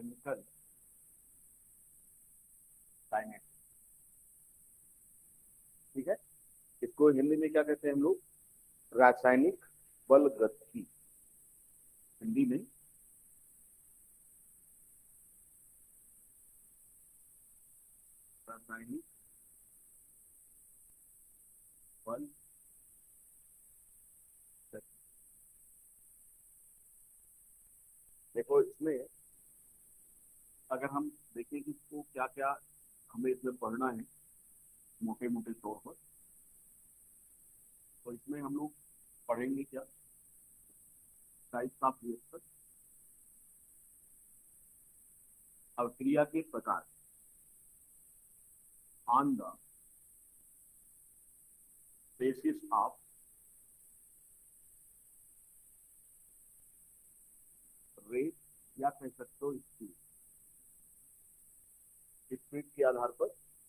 Chemical kinetics. ठीक है, इसको हिंदी में क्या कहते हैं हम लोग? रासायनिक बल गति। हिंदी में रासायनिक बल गति। देखो इसमें अगर हम देखें कि इसको क्या क्या हमें इसमें पढ़ना है मोटे मोटे तौर पर, तो इसमें हम लोग पढ़ेंगे क्या? टाइप्स ऑफ रिएक्शन, अभिक्रिया के प्रकार, on the basis of rate, या कह सकते हो स्पीड। स्पीड के आधार पर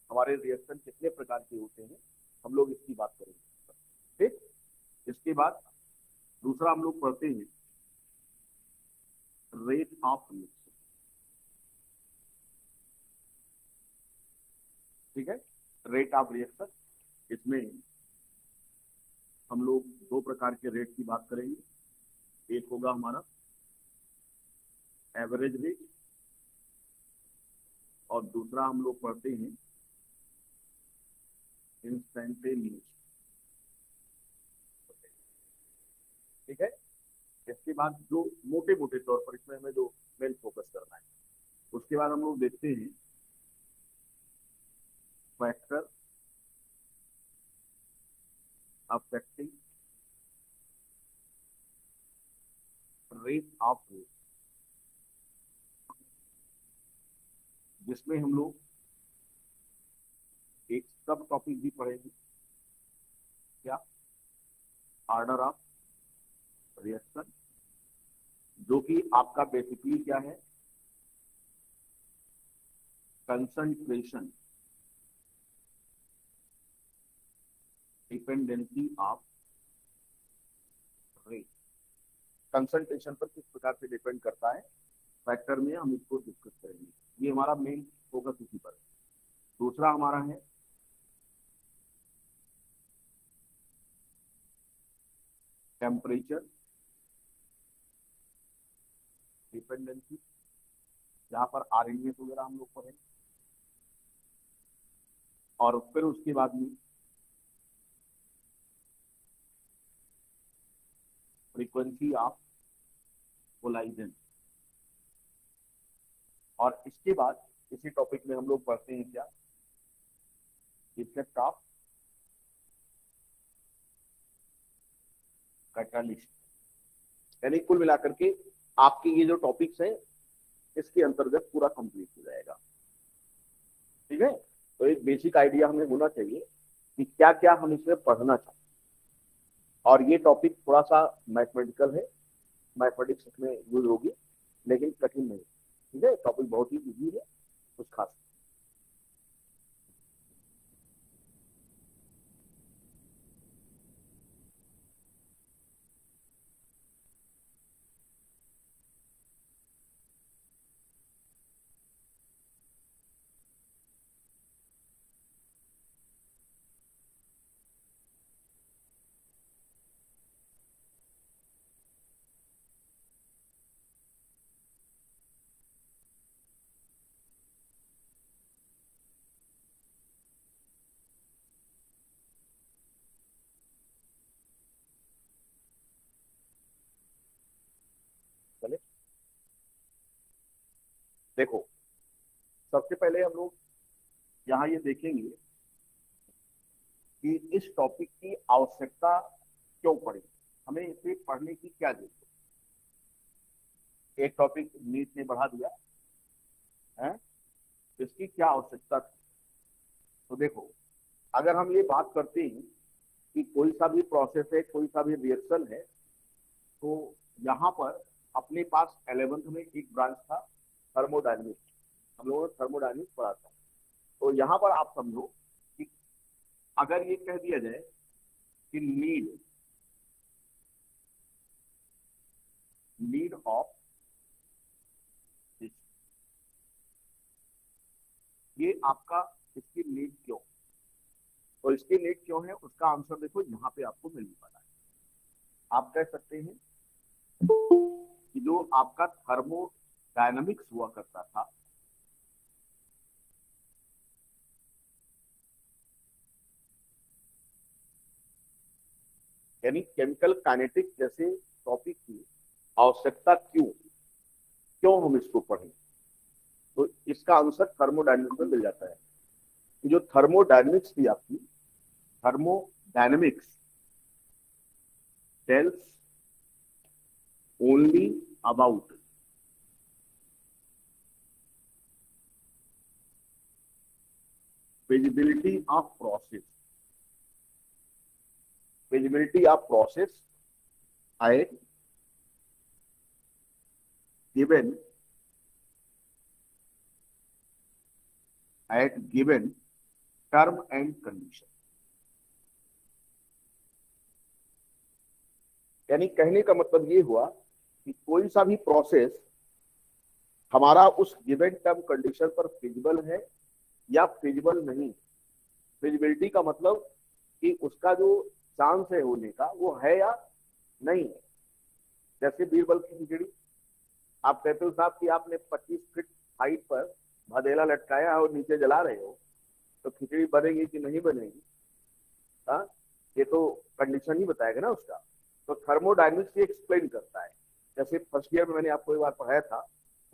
हमारे रिएक्शन कितने प्रकार के होते हैं, हम लोग इसकी बात करेंगे। ठीक, इसके बाद दूसरा हम लोग पढ़ते हैं रेट ऑफ रिएक्शन। ठीक है, रेट ऑफ रिएक्शन, इसमें हम लोग दो प्रकार के रेट की बात करेंगे। एक होगा हमारा एवरेज रेट, और दूसरा हम लोग पढ़ते हैं इंस्टेंटेनियस। ठीक है, इसके बाद जो मोटे मोटे तौर पर इसमें हमें जो मेन फोकस करना है, उसके बाद हम लोग देखते हैं factor affecting rate of rate, जिसमें हम लोग एक सब टॉपिक भी पढ़ेंगे, क्या? ऑर्डर ऑफ रिएक्शन, जो कि आपका बेसिकली क्या है? Concentration dependency of rate. Concentration पर किस प्रकार से डिपेंड करता है फैक्टर में, हम इसको डिस्कस करेंगे। ये हमारा मेन फोकस इसी पर है। दूसरा हमारा है टेम्परेचर डिपेंडेंसी, जहां पर आरएनए वगैरह हम लोग पढ़ेंगे। और फिर उसके बाद में फ्रीक्वेंसी ऑफ कोलाइजन, और इसके बाद इसी टॉपिक में हम लोग पढ़ते हैं क्या? Effect of catalyst. यानी कुल मिलाकर के आपके ये जो टॉपिक्स हैं इसके अंतर्गत पूरा कंप्लीट हो जाएगा। ठीक है, तो एक बेसिक आइडिया हमें होना चाहिए कि क्या क्या हम इसमें पढ़ना चाहते हैं। और ये टॉपिक थोड़ा सा मैथमेटिकल है, मैथमेटिक्स इसमें यूज होगी, लेकिन कठिन नहीं। ठीक है, टॉपिक बहुत ही इजी है, कुछ खास। चले, देखो सबसे पहले हम लोग यहाँ ये देखेंगे कि इस टॉपिक की आवश्यकता क्यों पड़ी, हमें इसे पढ़ने की क्या जरूरत है। एक टॉपिक नीट ने बढ़ा दिया है, इसकी क्या आवश्यकता थी? तो देखो, अगर हम ये बात करते हैं कि कोई सा भी प्रोसेस है, कोई सा भी रिएक्शन है, तो यहाँ पर अपने पास 11th में एक ब्रांच था थर्मोडायनेमिक्स, हम लोगों ने थर्मोडायनेमिक्स पढ़ा था। तो यहाँ पर आप समझो कि अगर ये कह दिया जाए कि नीड ऑफ ये आपका इसकी नीड क्यों, तो इसकी नीड क्यों है उसका आंसर देखो यहाँ पे आपको मिलने वाला है। आप कह सकते हैं कि जो आपका थर्मोडायनामिक्स हुआ करता था, यानी केमिकल काइनेटिक्स जैसे टॉपिक की आवश्यकता क्यों क्यों हम इसको पढ़ें, तो इसका आंसर थर्मोडायनामिक्स में मिल जाता है। जो थर्मोडायनामिक्स थी आपकी, thermodynamics tells only about feasibility of process, feasibility of process at given term and condition। यानी कहने का मतलब ये हुआ कि कोई सा भी प्रोसेस हमारा उस गिवन टर्म कंडीशन पर फिजिबल है या फिजिबल नहीं। फिजिबिलिटी का मतलब कि उसका जो चांस है होने का वो है या नहीं है। जैसे बीरबल की खिचड़ी, आप कहते हो साहब कि आपने 25 फीट हाइट पर भदेला लटकाया और नीचे जला रहे हो, तो खिचड़ी बनेगी कि नहीं बनेगी? हाँ, ये तो कंडीशन ही बताएगा ना उसका। तो थर्मोडायनेमिक्स ये एक्सप्लेन करता है। जैसे फर्स्ट ईयर में मैंने आपको एक बार पढ़ाया था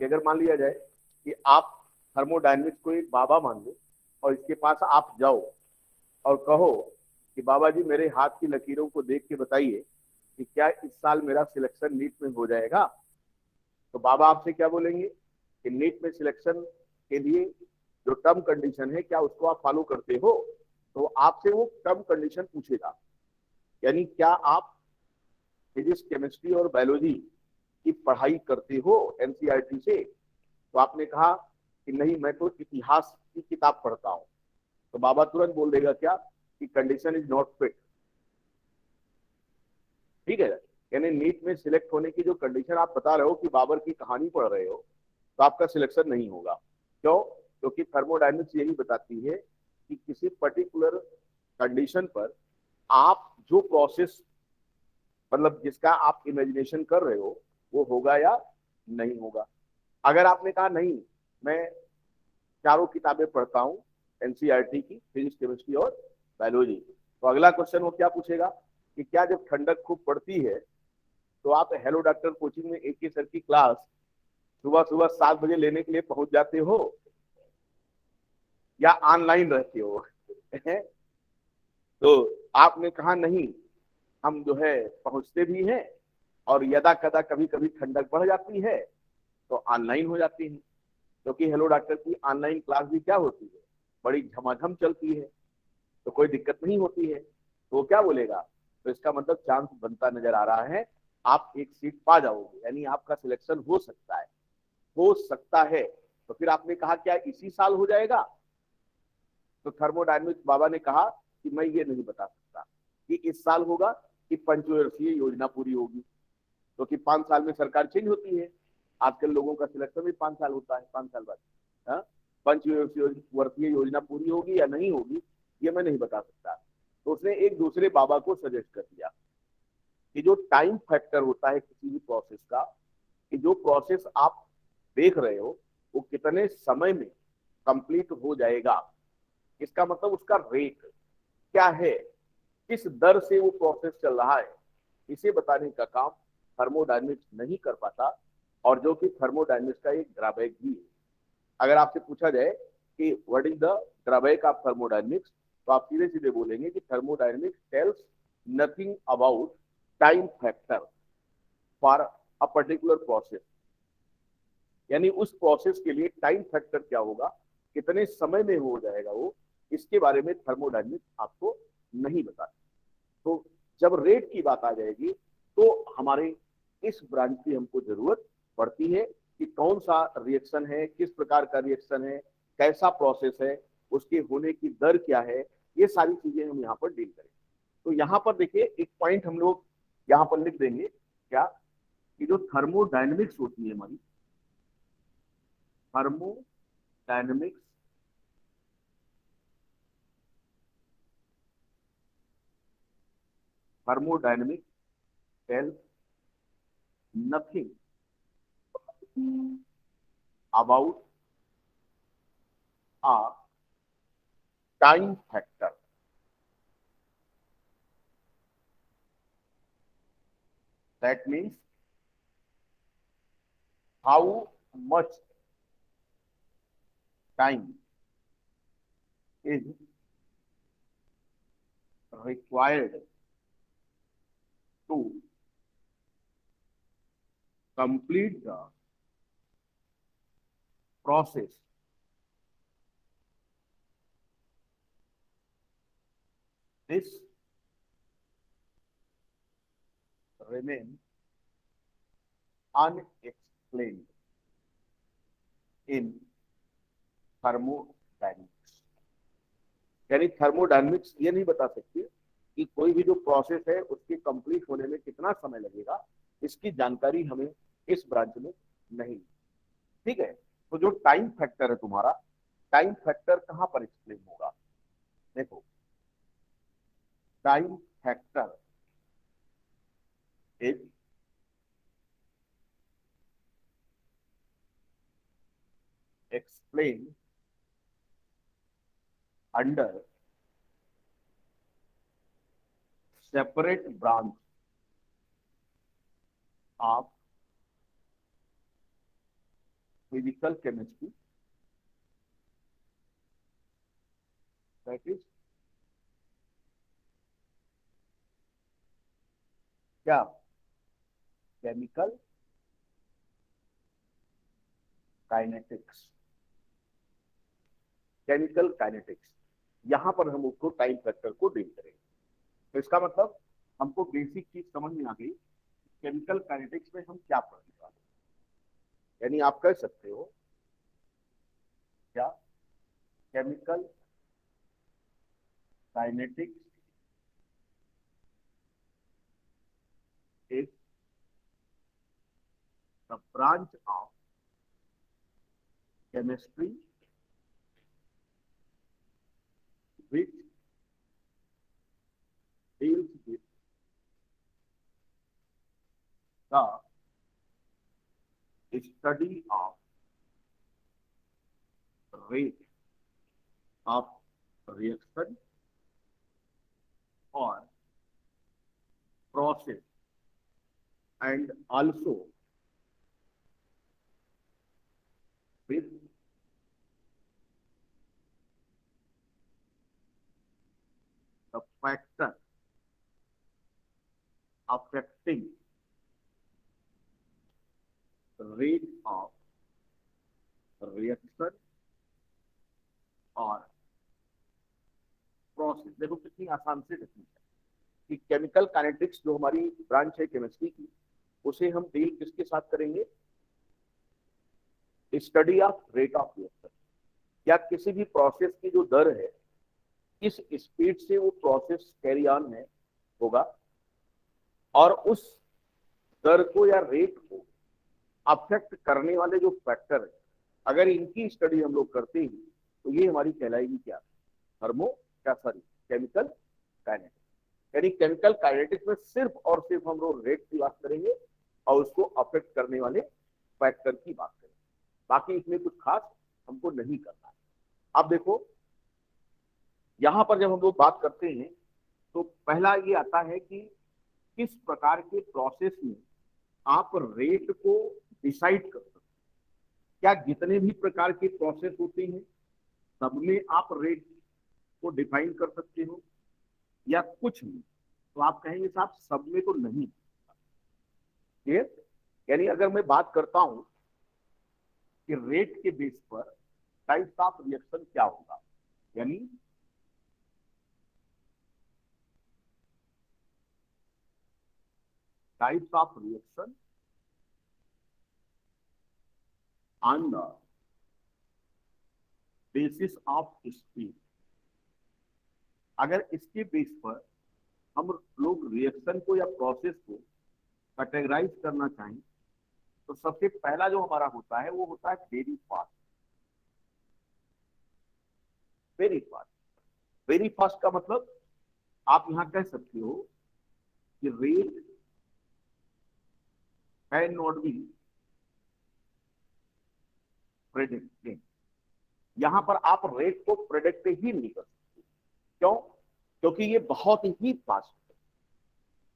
कि अगर मान लिया जाए कि आप थर्मोडायनेमिक्स को एक बाबा मान लो और इसके पास आप जाओ और कहो कि बाबा जी मेरे हाथ की लकीरों को देख के बताइए कि क्या इस साल मेरा सिलेक्शन नीट में हो जाएगा, तो बाबा आपसे क्या बोलेंगे कि नीट में सिलेक्शन के लिए जो टर्म कंडीशन है क्या उसको आप फॉलो करते हो, तो आपसे वो टर्म कंडीशन पूछेगा। यानी क्या आप फिजिक्स केमिस्ट्री और बायोलॉजी की पढ़ाई करते हो एनसीईआरटी से, तो आपने कहा कि नहीं मैं तो इतिहास की किताब पढ़ता हूं, तो बाबा तुरंत बोल देगा क्या कि कंडीशन इज नॉट फिट। ठीक है, यानी नीट में सिलेक्ट होने की जो कंडीशन आप बता रहे हो कि बाबर की कहानी पढ़ रहे हो, तो आपका सिलेक्शन नहीं होगा। क्यों? क्योंकि थर्मोडायनेमिक्स यही बताती है कि किसी पर्टिकुलर कंडीशन पर आप जो प्रोसेस मतलब जिसका आप इमेजिनेशन कर रहे हो वो होगा या नहीं होगा। अगर आपने कहा नहीं मैं चारों किताबें पढ़ता हूँ एनसीईआरटी की, फिजिक्स केमिस्ट्री और बायोलॉजी, तो अगला क्वेश्चन वो क्या पूछेगा कि क्या जब ठंडक खूब पड़ती है तो आप हेलो डॉक्टर कोचिंग में एक ही सर की क्लास सुबह सुबह 7 बजे लेने के लिए पहुंच जाते हो या ऑनलाइन रहते हो? तो आपने कहा नहीं हम जो है पहुंचते भी हैं और यदा कदा कभी कभी ठंडक बढ़ जाती है तो ऑनलाइन हो जाती है, क्योंकि हेलो डॉक्टर की ऑनलाइन क्लास भी क्या होती है, बड़ी झमाझम चलती है, तो कोई दिक्कत नहीं होती है। तो वो क्या बोलेगा, तो इसका मतलब चांस बनता नजर आ रहा है आप एक सीट पा जाओगे, यानी आपका सिलेक्शन हो सकता है, हो सकता है। तो फिर आपने कहा क्या इसी साल हो जाएगा, तो थर्मोडायनेमिक्स बाबा ने कहा कि मैं ये नहीं बता सकता कि इस साल होगा कि पंचवर्षीय योजना पूरी होगी, क्योंकि तो 5 साल में सरकार चेंज होती है। आजकल लोगों का सिलेक्शन भी 5 साल होता है, 5 साल बाद। हाँ, पंचवर्षीय योजना पूरी होगी या नहीं होगी ये मैं नहीं बता सकता। तो उसने एक दूसरे बाबा को सजेस्ट कर दिया कि जो टाइम फैक्टर होता है किसी भी प्रोसेस का, कि जो प्रोसेस आप देख रहे हो वो कितने समय में कंप्लीट हो जाएगा, इसका मतलब उसका रेट क्या है, किस दर से वो प्रोसेस चल रहा है, इसे बताने का काम थर्मोडायनेमिक्स नहीं कर पाता, और जो कि थर्मोडायनेमिक्स का एक ड्रॉबैक भी है। अगर आपसे पूछा जाए कि what is the drawback of thermodynamics, तो आप सीधे सीधे बोलेंगे कि thermodynamics tells nothing about time factor for a particular process. यानी उस प्रोसेस के लिए टाइम फैक्टर क्या होगा, कितने समय में हो जाएगा वो, इसके बारे में थर्मोडायनेमिक्स आपको नहीं बताता। तो जब रेट की बात आ जाएगी तो हमारे इस ब्रांच की हमको जरूरत पड़ती है कि कौन सा रिएक्शन है, किस प्रकार का रिएक्शन है, कैसा प्रोसेस है, उसके होने की दर क्या है, ये सारी चीजें हम यहाँ पर डील करें। तो यहाँ पर देखिए एक पॉइंट हम लोग यहाँ पर लिख देंगे क्या, कि जो थर्मोडायनेमिक्स होती है हमारी, thermodynamics thermodynamics tells nothing about a time factor. That means how much time is required to complete the process. This remains unexplained in thermodynamics. यानी थर्मोडायनेमिक्स ये नहीं बता सकती कि कोई भी जो प्रोसेस है उसके कंप्लीट होने में कितना समय लगेगा, इसकी जानकारी हमें इस ब्रांच में नहीं। ठीक है, तो जो टाइम फैक्टर है तुम्हारा, टाइम फैक्टर कहां पर एक्सप्लेन होगा? देखो, time factor is explained under separate branch of physical chemistry, that is क्या? Chemical kinetics. केमिकल काइनेटिक्स, यहां पर हम उसको टाइम फैक्टर को डील करेंगे। तो इसका मतलब हमको बेसिक चीज समझ में आ गई, केमिकल काइनेटिक्स में हम क्या पढ़ने वाले हैं। यानी आप कह सकते हो क्या chemical kinetics is the branch of chemistry which deals with the study of rate of reaction or process, and also with the factor affecting rate of reaction और प्रोसेस। देखो कितनी आसान से टेक्निक है कि केमिकल काइनेटिक्स जो हमारी branch है केमिस्ट्री की, उसे हम डील किसके साथ करेंगे? Study of rate of reaction, या किसी भी प्रोसेस की जो दर है, किस स्पीड से वो प्रोसेस कैरी ऑन है होगा, और उस दर को या रेट को अफेक्ट करने वाले जो फैक्टर है, अगर इनकी स्टडी हम लोग करते हैं तो ये हमारी कहलाएगी क्या? Chemical kinetics. यानी केमिकल काइनेटिक्स में सिर्फ और सिर्फ हम लोग रेट की बात करेंगे और उसको अफेक्ट करने वाले फैक्टर की बात करेंगे, बाकी इसमें कुछ खास हमको नहीं करना है। अब देखो, यहां पर जब हम लोग बात करते हैं तो पहला ये आता है कि किस प्रकार के प्रोसेस में आप रेट को डिसाइड कर सकते हैं। क्या जितने भी प्रकार के प्रोसेस होते हैं सब में आप रेट को डिफाइन कर सकते हो, या कुछ नहीं? तो आप कहेंगे साहब सब में तो नहीं। यानी अगर मैं बात करता हूं कि रेट के बेस पर टाइप्स ऑफ रिएक्शन क्या होगा, यानी types of reaction on the basis of speed. अगर इसके बेस पर हम लोग रिएक्शन को या प्रोसेस को कैटेगराइज करना चाहें तो सबसे पहला जो हमारा होता है वो होता है very fast. Very fast, very fast का मतलब आप यहां कह सकते हो कि rate can not be predicted. यहां पर आप रेट को प्रेडिक्ट ही नहीं कर सकते। क्यों? क्योंकि ये बहुत ही फास्ट है।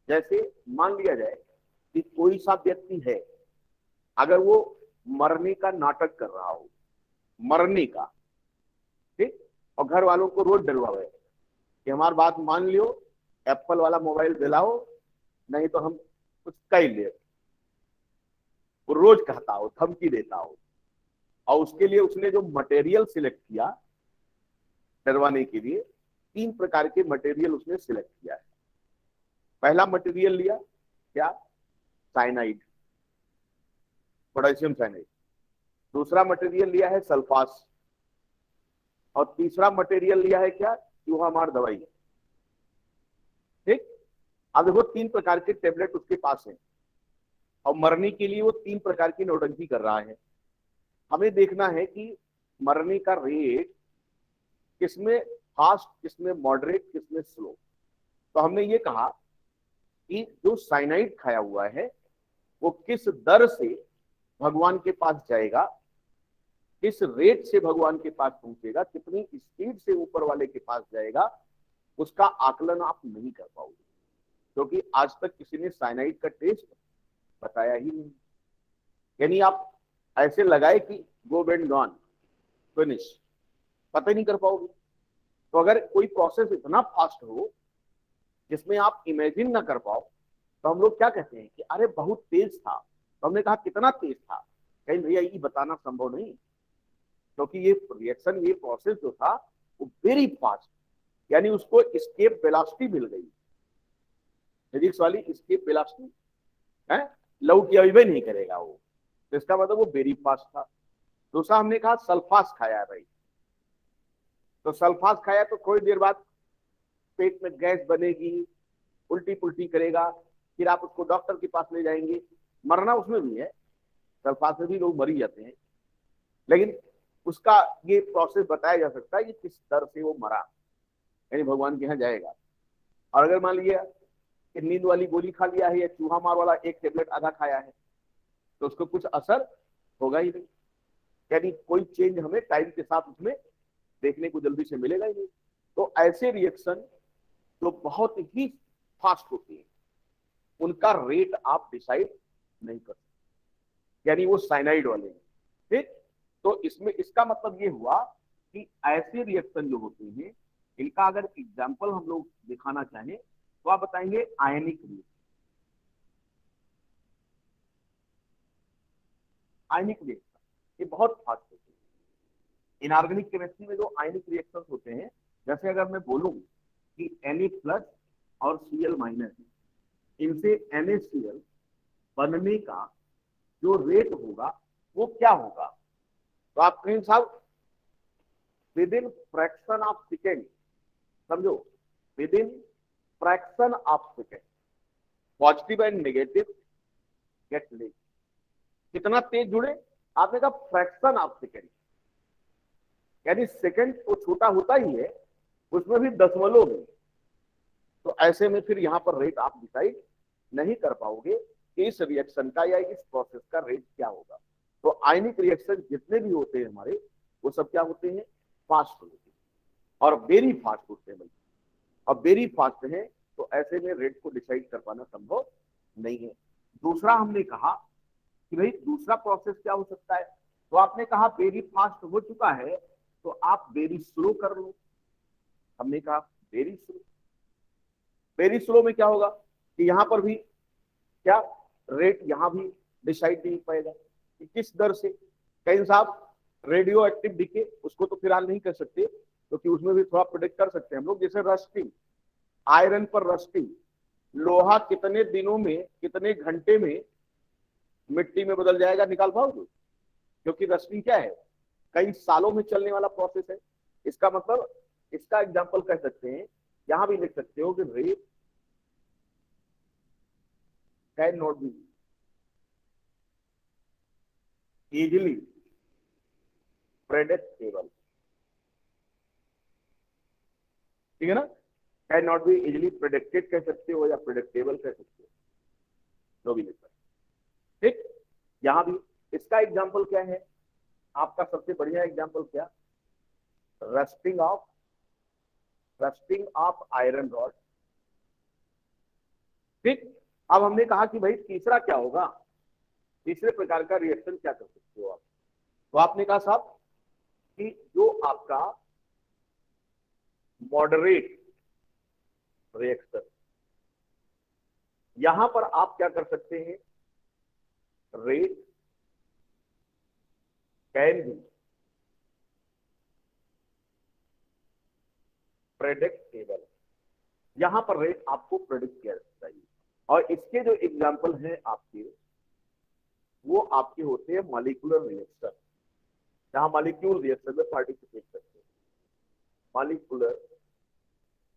जैसे मान लिया जाए कि कोई सा व्यक्ति है, अगर वो मरने का नाटक कर रहा हो, मरने का, ठीक, और घर वालों को रोज डरवावे कि हमारी बात मान लियो, एप्पल वाला मोबाइल दिलाओ, नहीं तो हम कुछ कह ले, वो रोज कहता हो, धमकी देता हो, और उसके लिए उसने जो मटेरियल सिलेक्ट किया डरवाने के लिए, 3 प्रकार के मटेरियल उसने सिलेक्ट किया है। पहला मटेरियल लिया क्या? Cyanide, potassium cyanide. दूसरा मटेरियल लिया है सल्फास, और तीसरा मटेरियल लिया है क्या? चूहा मार दवाई। ठीक, अब देखो 3 प्रकार के टेबलेट उसके पास है, और मरने के लिए वो 3 प्रकार की नौटंकी कर रहा है। हमें देखना है कि मरने का रेट किसमें फास्ट, किसमें मॉडरेट, किसमें स्लो। तो हमने ये कहा कि जो साइनाइड खाया हुआ है वो किस दर से भगवान के पास जाएगा, किस रेट से भगवान के पास पहुंचेगा, कितनी स्पीड से ऊपर वाले के पास जाएगा, उसका आकलन आप नहीं कर पाओगे, क्योंकि आज तक किसी ने साइनाइड का टेस्ट बताया ही नहीं। यानी आप ऐसे लगाए कि गो बेंड गॉन फिनिश, पता ही नहीं कर पाओगे। तो अगर कोई प्रोसेस इतना फास्ट हो जिसमें आप इमेजिन ना कर पाओ, तो हम लोग क्या कहते हैं कि अरे बहुत तेज था। तो हमने कहा कितना तेज था? कहीं भैया ये बताना संभव नहीं, क्योंकि ये रिएक्शन, ये प्रोसेस जो था वो वेरी फास्ट, यानी उसको एस्केप वेलोसिटी मिल गई, फिजिक्स वाली एस्केप वेलोसिटी है, लव किया भी नहीं करेगा वो। तो इसका मतलब वो वेरी फास्ट था। दूसरा हमने कहा सल्फास खाया भाई, तो सल्फास खाया तो थोड़ी देर बाद पेट में गैस बनेगी, उल्टी पुल्टी करेगा, फिर आप उसको डॉक्टर के पास ले जाएंगे। मरना उसमें भी है, सल्फास में भी लोग मर ही जाते हैं, लेकिन उसका ये प्रोसेस बताया जा सकता है कि किस दर से वो मरा, यानी भगवान के यहाँ जाएगा। और अगर मान लिया कि नींद वाली गोली खा लिया है या चूहा मार वाला एक टेबलेट आधा खाया है, तो उसको कुछ असर होगा ही नहीं, यानी कोई चेंज हमें टाइम के साथ उसमें देखने को जल्दी से मिलेगा ही नहीं। तो ऐसे रिएक्शन जो बहुत ही फास्ट होती है, उनका रेट आप डिसाइड नहीं कर सकते, यानी वो साइनाइड वाले हैं। ठीक, तो इसमें इसका मतलब ये हुआ कि ऐसे रिएक्शन जो होते हैं, इनका अगर एग्जाम्पल हम लोग दिखाना चाहें तो आप बताएंगे आयनिक रिएक्शन। आयनिक रिएक्शन ये बहुत फास्ट होते हैं। इनऑर्गेनिक केमिस्ट्री में जो आयनिक रिएक्शन होते हैं, जैसे अगर मैं बोलूं कि Na+ और Cl-, इनसे NaCl बनने का जो रेट होगा वो क्या होगा? तो आप कहें साहब within fraction of second, समझो, within fraction of second positive and negative get link. कितना तेज जुड़े? आपने कहा फ्रैक्शन ऑफ सेकेंड, यानी सेकेंड तो छोटा होता ही है, उसमें भी दशमलव में। तो ऐसे में फिर यहाँ पर रेट आप डिसाइड नहीं कर पाओगे कि इस रिएक्शन का या इस प्रोसेस का रेट क्या होगा। तो आयनिक रिएक्शन जितने भी होते हैं हमारे, वो सब क्या होते हैं? फास्ट होते हैं, और वेरी फास्ट होते हैं। और वेरी फास्ट है, तो ऐसे में रेट को डिसाइड कर पाना संभव नहीं है। दूसरा हमने कहा कि भाई दूसरा प्रोसेस क्या हो सकता है? तो आपने कहा वेरी फास्ट हो चुका है, तो आप वेरी स्लो कर लो। हमने कहा वेरी स्लो। वेरी स्लो में क्या होगा कि यहां पर भी क्या रेट यहां भी डिसाइड नहीं पाएगा कि किस दर से। कहीं साहब रेडियो एक्टिव डिके, उसको तो फिलहाल नहीं कर सकते, क्योंकि तो उसमें भी थोड़ा प्रोडिक्ट कर सकते हैं हम लोग, जैसे रस्टिंग, आयरन पर रस्टिंग, लोहा कितने दिनों में, कितने घंटे में मिट्टी में बदल जाएगा, निकाल पाओगे? क्योंकि रस्टिंग क्या है, कई सालों में चलने वाला प्रोसेस है। इसका मतलब, इसका एग्जांपल कह सकते हैं, यहां भी लिख सकते हो कि rate can not be easily predictable. ठीक है ना? Can not be easily predicted कह सकते हो या प्रिडिक्टेबल कह सकते हो, जो भी लिखा है। ठीक, यहां भी इसका एग्जाम्पल क्या है, आपका सबसे बढ़िया एग्जाम्पल क्या, रस्टिंग ऑफ आयरन रॉड। ठीक, अब हमने कहा कि भाई तीसरा क्या होगा, तीसरे प्रकार का रिएक्शन क्या कर सकते हो आप, तो आपने कहा साहब कि जो आपका मॉडरेट रिएक्शन, यहां पर आप क्या कर सकते हैं, रेट कैन बी प्रेडिक्टेबल, यहां पर रेट आपको प्रेडिक्ट किया चाहिए। और इसके जो एग्जाम्पल हैं आपके, वो आपके होते हैं मॉलिक्यूलर रिएक्शन, जहां मॉलिक्यूल रिएक्शन में पार्टिसिपेट करते हैं, मॉलिक्यूलर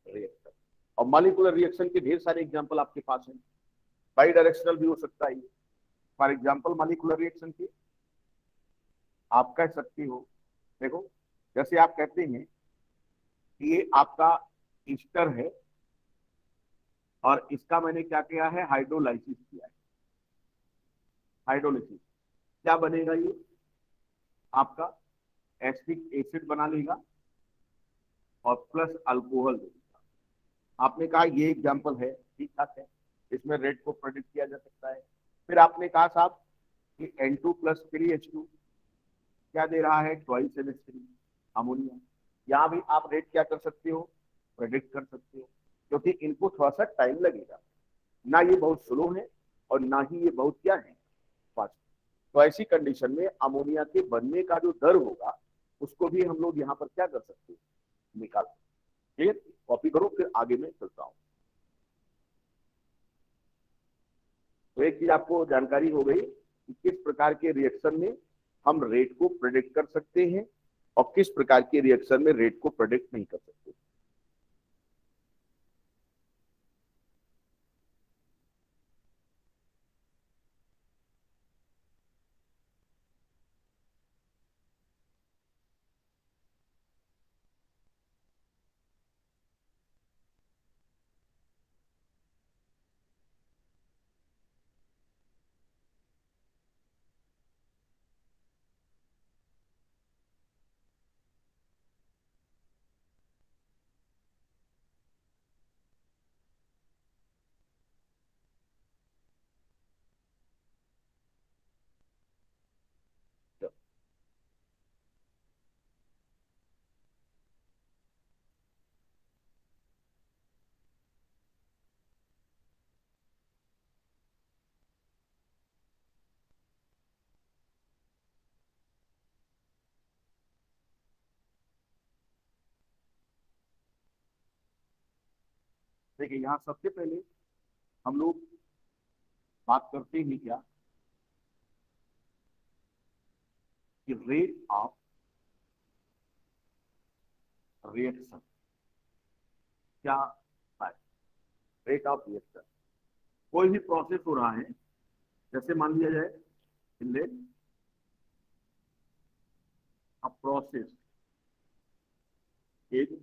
रिएक्शन। और मॉलिक्यूलर रिएक्शन के ढेर सारे एग्जाम्पल आपके पास हैं, बाई डायरेक्शनल भी हो सकता है। फॉर एग्जाम्पल मॉलिक्यूलर रिएक्शन के आप कह सकते हो, देखो जैसे आप कहते हैं कि ये आपका ईस्टर है और इसका मैंने क्या किया है, हाइड्रोलाइसिस किया है। हाइड्रोलाइसिस क्या बनेगा, ये आपका एसिटिक एसिड बना लेगा और प्लस अल्कोहल देगा। आपने कहा ये एग्जाम्पल है, ठीक ठाक है, इसमें रेट को प्रेडिक्ट किया जा सकता है। फिर आपने कहा साहब कि N2 प्लस 3H2 क्या दे रहा है, ट्वाइस NH3 अमोनिया। यहाँ भी आप रेट क्या कर सकते हो, प्रेडिक्ट कर सकते हो, क्योंकि इनको थोड़ा सा टाइम लगेगा, ना ये बहुत स्लो है और ना ही ये बहुत क्या है, फास्ट। तो ऐसी कंडीशन में अमोनिया के बनने का जो दर होगा उसको भी हम लोग यहाँ पर क्या कर सकते हैं, निकाल सकते हैं। कॉपी करो, फिर आगे में चलता हूँ। तो एक चीज आपको जानकारी हो गई कि किस प्रकार के रिएक्शन में हम रेट को प्रेडिक्ट कर सकते हैं और किस प्रकार के रिएक्शन में रेट को प्रेडिक्ट नहीं कर सकते। देखिए यहाँ सबसे पहले हम लोग बात करते हैं क्या कि रेट ऑफ रिएक्शन क्या है। रेट ऑफ रिएक्शन, कोई भी प्रोसेस हो रहा है, जैसे मान लिया जाए let a process is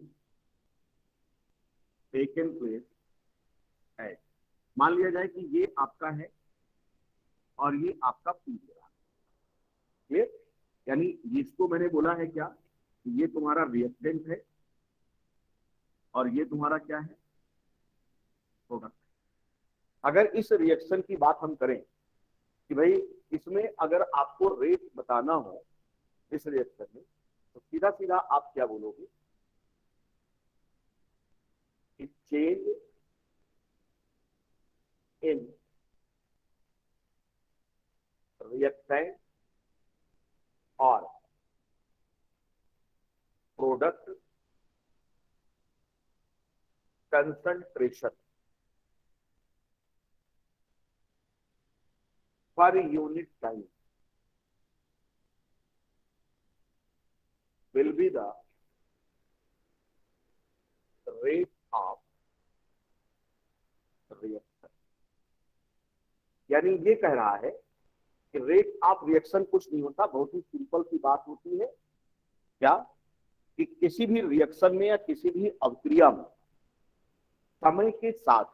taken place है, मान लिया जाए कि ये आपका है और ये आपका पी है, यानी जिसको मैंने बोला है क्या, ये तुम्हारा रिएक्टेंट है और ये तुम्हारा क्या है, प्रोडक्ट। अगर इस रिएक्शन की बात हम करें कि भाई इसमें अगर आपको रेट बताना हो इस रिएक्शन में, तो सीधा सीधा आप क्या बोलोगे कि चेंज इन रिएक्टेंट और product concentration per unit time will be the rate of reaction। यानी ये कह रहा है कि रेट ऑफ रिएक्शन कुछ नहीं होता, बहुत ही सिंपल सी बात होती है क्या, कि किसी भी रिएक्शन में या किसी भी अभिक्रिया में समय के साथ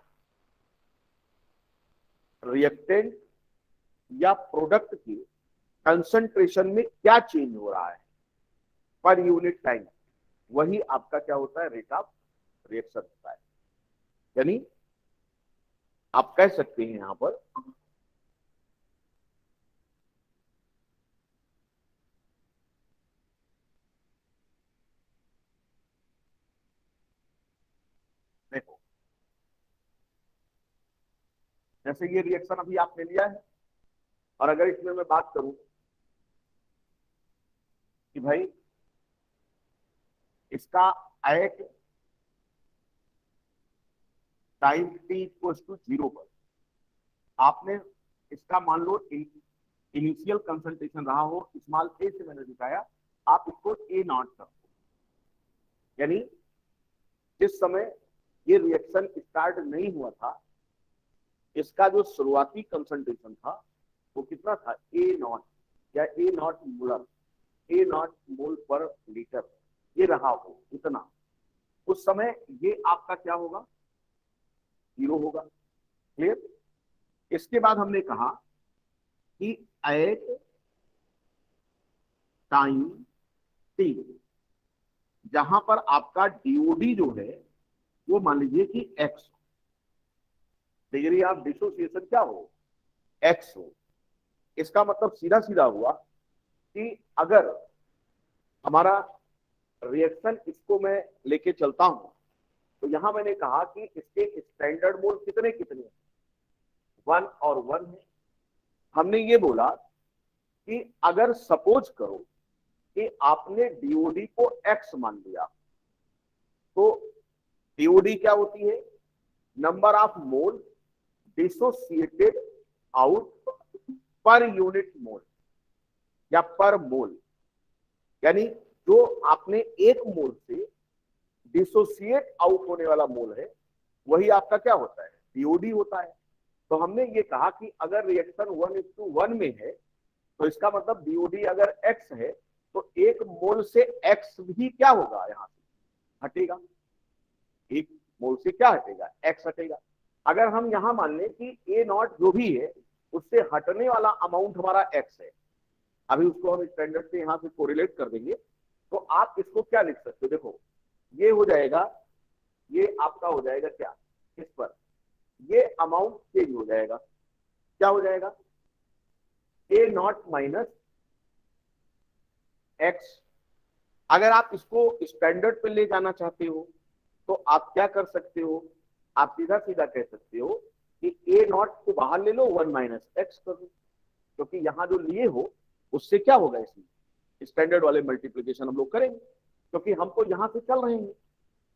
रिएक्टेंट या प्रोडक्ट के कंसंट्रेशन में क्या चेंज हो रहा है पर यूनिट टाइम, वही आपका क्या होता है, रेट ऑफ रिएक्शन होता है। यानी आप कह सकते हैं यहां पर देखो, जैसे ये रिएक्शन अभी आपने लिया है, और अगर इसमें मैं बात करूं कि भाई इसका at time T equals to 0 पर आपने इसका मान लो इनिशियल कंसंट्रेशन रहा हो, स्मॉल ए से मैंने दिखाया, आप इसको ए नॉट कर दो। यानी जिस समय ये रिएक्शन स्टार्ट नहीं हुआ था, इसका जो शुरुआती कंसंट्रेशन था वो कितना था, ए नॉट या ए नॉट मोलर, ए नॉट मोल पर लीटर, ये रहा हो इतना, उस समय ये आपका क्या होगा, 0 होगा। क्लियर। इसके बाद हमने कहा कि एट टाइम टी, जहां पर आपका डीओडी जो है वो मान लीजिए कि एक्स, डिग्री ऑफ डिसोसिएशन क्या हो, एक्स हो। इसका मतलब सीधा सीधा हुआ कि अगर हमारा रिएक्शन, इसको मैं लेके चलता हूं, तो यहां मैंने कहा कि इसके स्टैंडर्ड मोल कितने कितने, 1 और 1 है। हमने ये बोला कि अगर सपोज करो कि आपने डीओडी को एक्स मान लिया, तो डीओडी क्या होती है, number of mole dissociated out per unit mole या पर मोल। यानी जो आपने एक मोल से डिसोसिएट आउट होने वाला मोल है, वही आपका क्या होता है, डीओडी होता है। तो हमने ये कहा कि अगर रिएक्शन 1:1 में है, तो इसका मतलब डीओडी अगर एक्स है, तो एक मोल से एक्स भी क्या होगा, यहां से हटेगा, एक मोल से क्या हटेगा, एक्स हटेगा। अगर हम यहां मान लें कि ए नॉट जो भी है उससे हटने वाला अमाउंट हमारा एक्स है, अभी उसको हम स्टैंडर्ड से यहां से कोरिलेट कर देंगे, तो आप इसको क्या लिख सकते हो, देखो ये हो जाएगा, ये आपका हो जाएगा क्या, इस पर ये अमाउंट चेंज हो जाएगा, क्या हो जाएगा, ए नॉट माइनस एक्स। अगर आप इसको स्टैंडर्ड पे ले जाना चाहते हो, तो आप क्या कर सकते हो, आप सीधा सीधा कह सकते हो कि ए नॉट को बाहर ले लो, 1 माइनस एक्स कर दो, क्योंकि यहां जो लिए हो उससे क्या होगा, इसमें स्टैंडर्ड वाले मल्टीप्लीकेशन हम लोग करेंगे, क्योंकि हमको यहां से चल रहे हैं,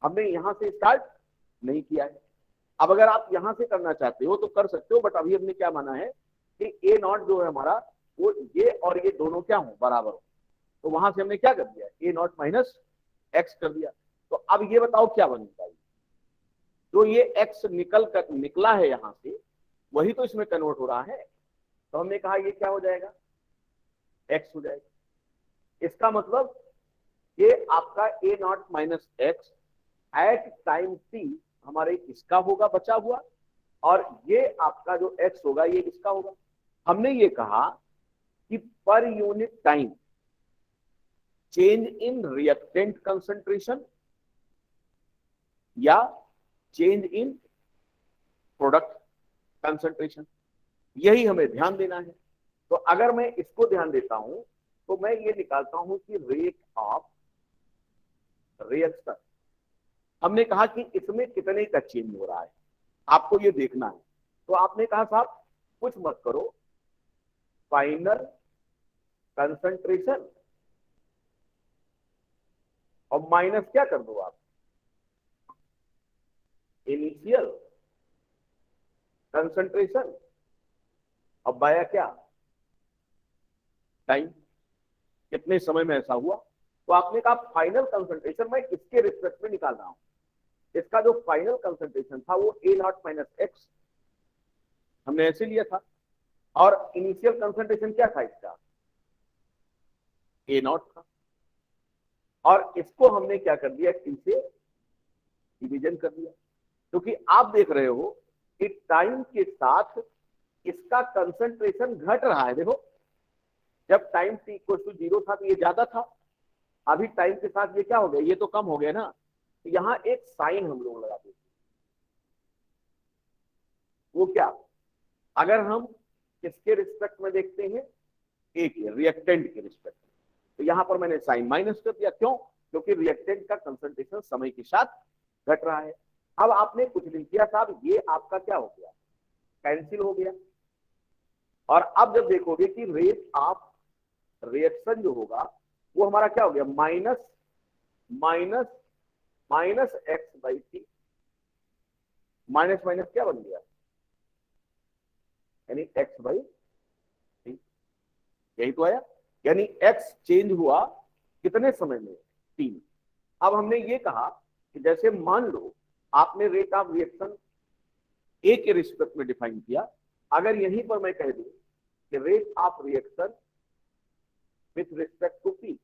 हमने यहां से स्टार्ट नहीं किया है। अब अगर आप यहां से करना चाहते हो तो कर सकते हो, बट अभी हमने क्या माना है कि ए नॉट जो है हमारा, वो ये और ये दोनों क्या हो, बराबर हो, तो वहां से हमने क्या कर दिया, ए नॉट माइनस एक्स कर दिया। तो अब ये बताओ क्या बनेगा, जो ये एक्स निकला है यहां से, वही तो इसमें कन्वर्ट हो रहा है, तो हमने कहा ये क्या हो जाएगा, एक्स हो जाएगा। इसका मतलब ये आपका A naught minus x at time t हमारे इसका होगा बचा हुआ, और ये आपका जो एक्स होगा ये इसका होगा। हमने ये कहा कि per unit time change in reactant concentration या चेंज इन प्रोडक्ट कंसंट्रेशन, यही हमें ध्यान देना है। तो अगर मैं इसको ध्यान देता हूं, तो मैं ये निकालता हूं कि रेट ऑफ रिएक्शन, हमने कहा कि इसमें कितने का चेंज हो रहा है, आपको ये देखना है। तो आपने कहा साहब कुछ मत करो, फाइनल कंसंट्रेशन और माइनस क्या कर दो आप, इनिशियल कंसंट्रेशन, अब बाया क्या, टाइम, कितने समय में ऐसा हुआ। तो आपने कहा फाइनल कंसंट्रेशन मैं इसके रिस्पेक्ट में निकाल रहा हूं, इसका जो फाइनल कंसंट्रेशन था वो ए नॉट माइनस एक्स हमने ऐसे लिया था, और इनिशियल कंसंट्रेशन क्या था इसका, ए नॉट था, और इसको हमने क्या कर दिया, टी से डिवीजन कर दिया। क्योंकि आप देख रहे हो कि टाइम के साथ इसका कंसंट्रेशन घट रहा है। देखो, जब टाइम t इक्वल टू 0 था तो ये ज्यादा था, अभी टाइम के साथ ये क्या हो गया, ये तो कम हो गया ना। तो यहाँ एक साइन हम लोग लगा देते, वो क्या, अगर हम किसके रिस्पेक्ट में देखते हैं, ए के रिएक्टेंट के रिस्पेक्ट में, तो यहां पर मैंने साइन माइनस कर दिया। क्यों? क्योंकि रिएक्टेंट का कंसंट्रेशन समय के साथ घट रहा है। अब आपने कुछ नहीं किया साहब, ये आपका क्या हो गया, कैंसिल हो गया। और अब जब देखोगे कि रेट ऑफ रिएक्शन जो होगा वो हमारा क्या हो गया, minus minus minus x by T. Minus minus क्या बन गया, यानी एक्स बाई टी, यही तो आया। यानी एक्स चेंज हुआ कितने समय में, टी। अब हमने ये कहा कि जैसे मान लो आपने रेट ऑफ रिएक्शन ए के रिस्पेक्ट में डिफाइन किया, अगर यहीं पर मैं कह दूं कि rate of reaction with respect to P,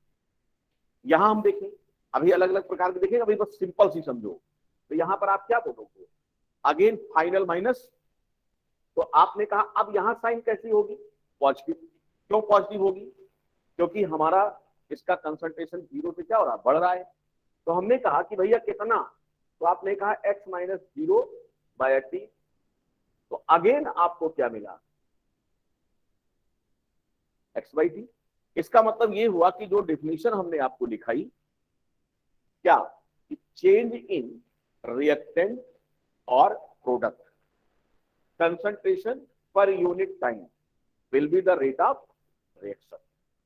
यहां हम देखें, अभी अलग अलग प्रकार के देखेंगे, अभी बस सिंपल सी समझो। तो यहां पर आप क्या बोलोगे, अगेन फाइनल माइनस। तो आपने कहा अब यहां साइन कैसी होगी, पॉजिटिव। क्यों पॉजिटिव होगी, क्योंकि हमारा इसका कंसंट्रेशन 0 से क्या हो रहा है, बढ़ रहा है। तो हमने कहा कि भैया कितना, तो आपने कहा x माइनस 0 बाय टी। तो अगेन आपको क्या मिला, x बाई टी। इसका मतलब ये हुआ कि जो डिफिनीशन हमने आपको दिखाई, क्या, चेंज इन रिएक्टेंट और product concentration per unit time will be the rate of reaction.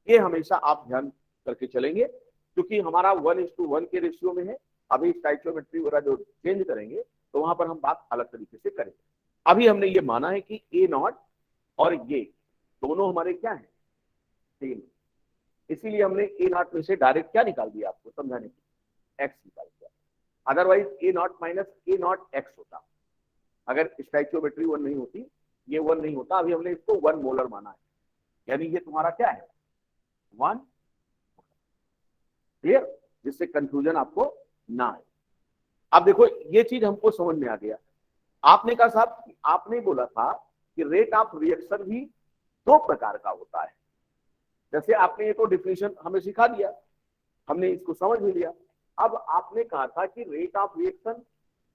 ये हमेशा आप ध्यान करके चलेंगे, क्योंकि हमारा 1:1 के रेशियो में है। अभी स्टाइकियोमेट्री वगैरह जो चेंज करेंगे तो वहां पर हम बात अलग तरीके से करेंगे। अभी हमने ये माना है कि ए नॉट और ये दोनों हमारे क्या है, सेम। इसीलिए हमने ए नॉट में से डायरेक्ट क्या निकाल दिया आपको समझाने के, एक्स निकाल दिया। Otherwise A naught minus A not x होता, अगर स्टाइकियोमेट्री 1 नहीं होती, ये 1 नहीं होता। अभी हमने इसको 1 मोलर माना है, यानी ये तुम्हारा क्या है, 1। क्लियर, जिससे कंफ्यूजन आपको ना आए। अब देखो ये चीज हमको समझ में आ गया। आपने कहा साहब, आपने बोला था कि रेट ऑफ रिएक्शन भी 2 प्रकार का होता है। जैसे आपने ये तो डिफिनेशन हमें सिखा दिया, हमने इसको समझ भी लिया। अब आपने कहा था कि रेट ऑफ रिएक्शन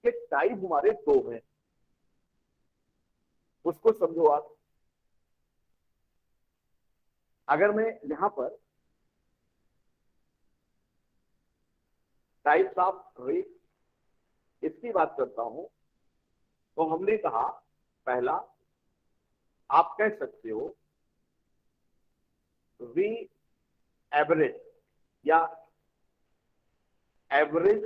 के टाइप हमारे 2 हैं, उसको समझो आप। अगर मैं यहां पर टाइप्स ऑफ रेट इसकी बात करता हूं, तो हमने कहा पहला आप कह सकते हो वी एवरेज या एवरेज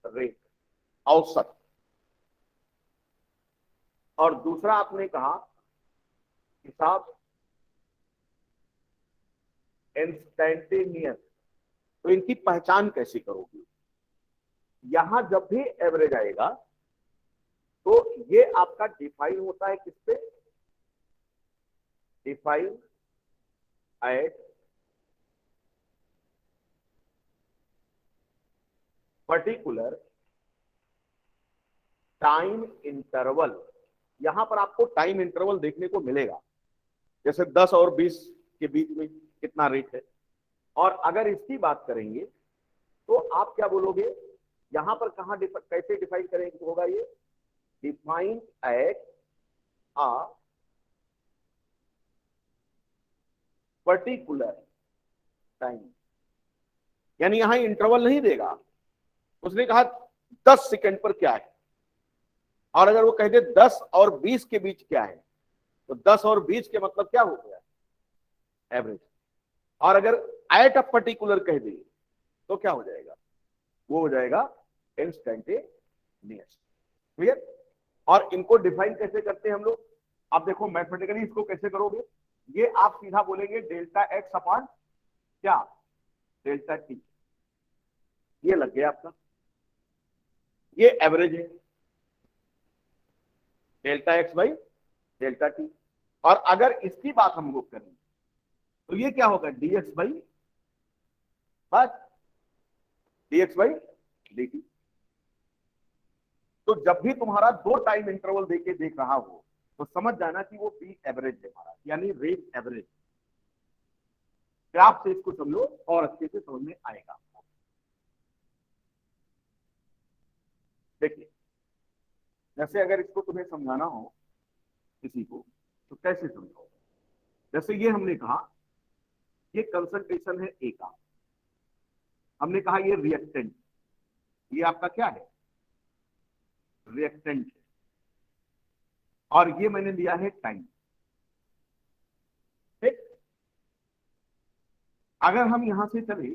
रेट, औसत। और दूसरा आपने कहा हिसाब इंस्टेंटेनियस। तो इनकी पहचान कैसे करोगे, यहां जब भी एवरेज आएगा तो ये आपका डिफाइन होता है किससे, define at particular time interval. यहां पर आपको टाइम इंटरवल देखने को मिलेगा, जैसे 10 और 20 के बीच में कितना रेट है। और अगर इसकी बात करेंगे तो आप क्या बोलोगे, यहां पर कहां कैसे डिफाइन करेंगे, होगा ये define at a particular time. यानी यहां इंटरवल नहीं देगा, उसने कहा 10 सेकंड पर क्या है, और अगर वो कह दे 10 और 20 के बीच क्या है, तो 10 और 20 के मतलब क्या हो गया, एवरेज। और अगर एट अ पर्टिकुलर कह दे तो क्या हो जाएगा, वो हो जाएगा इंस्टेंटेनियस। क्लियर। और इनको डिफाइन कैसे करते हैं हम लोग, आप देखो मैथमेटिकली इसको कैसे करोगे, ये आप सीधा बोलेंगे डेल्टा एक्स अपॉन क्या, डेल्टा टी। ये लग गया आपका, ये एवरेज है, delta x by delta T. और अगर इसकी बात हम लोग करें तो ये क्या होगा, dx बाई, बस dx बाई dt। तो जब भी तुम्हारा दो टाइम इंटरवल देके देख रहा हो तो समझ जाना कि वो पी एवरेज है हमारा, यानी रेट एवरेज। ग्राफ से इसको समझो और अच्छे से समझ में आएगा। देखिए, जैसे अगर इसको तुम्हें समझाना हो किसी को तो कैसे समझाओ। जैसे ये हमने कहा ये कंसंट्रेशन है ए का, हमने कहा ये रिएक्टेंट, ये आपका क्या है, रिएक्टेंट है, और ये मैंने लिया है टाइम। ठीक, अगर हम यहां से चले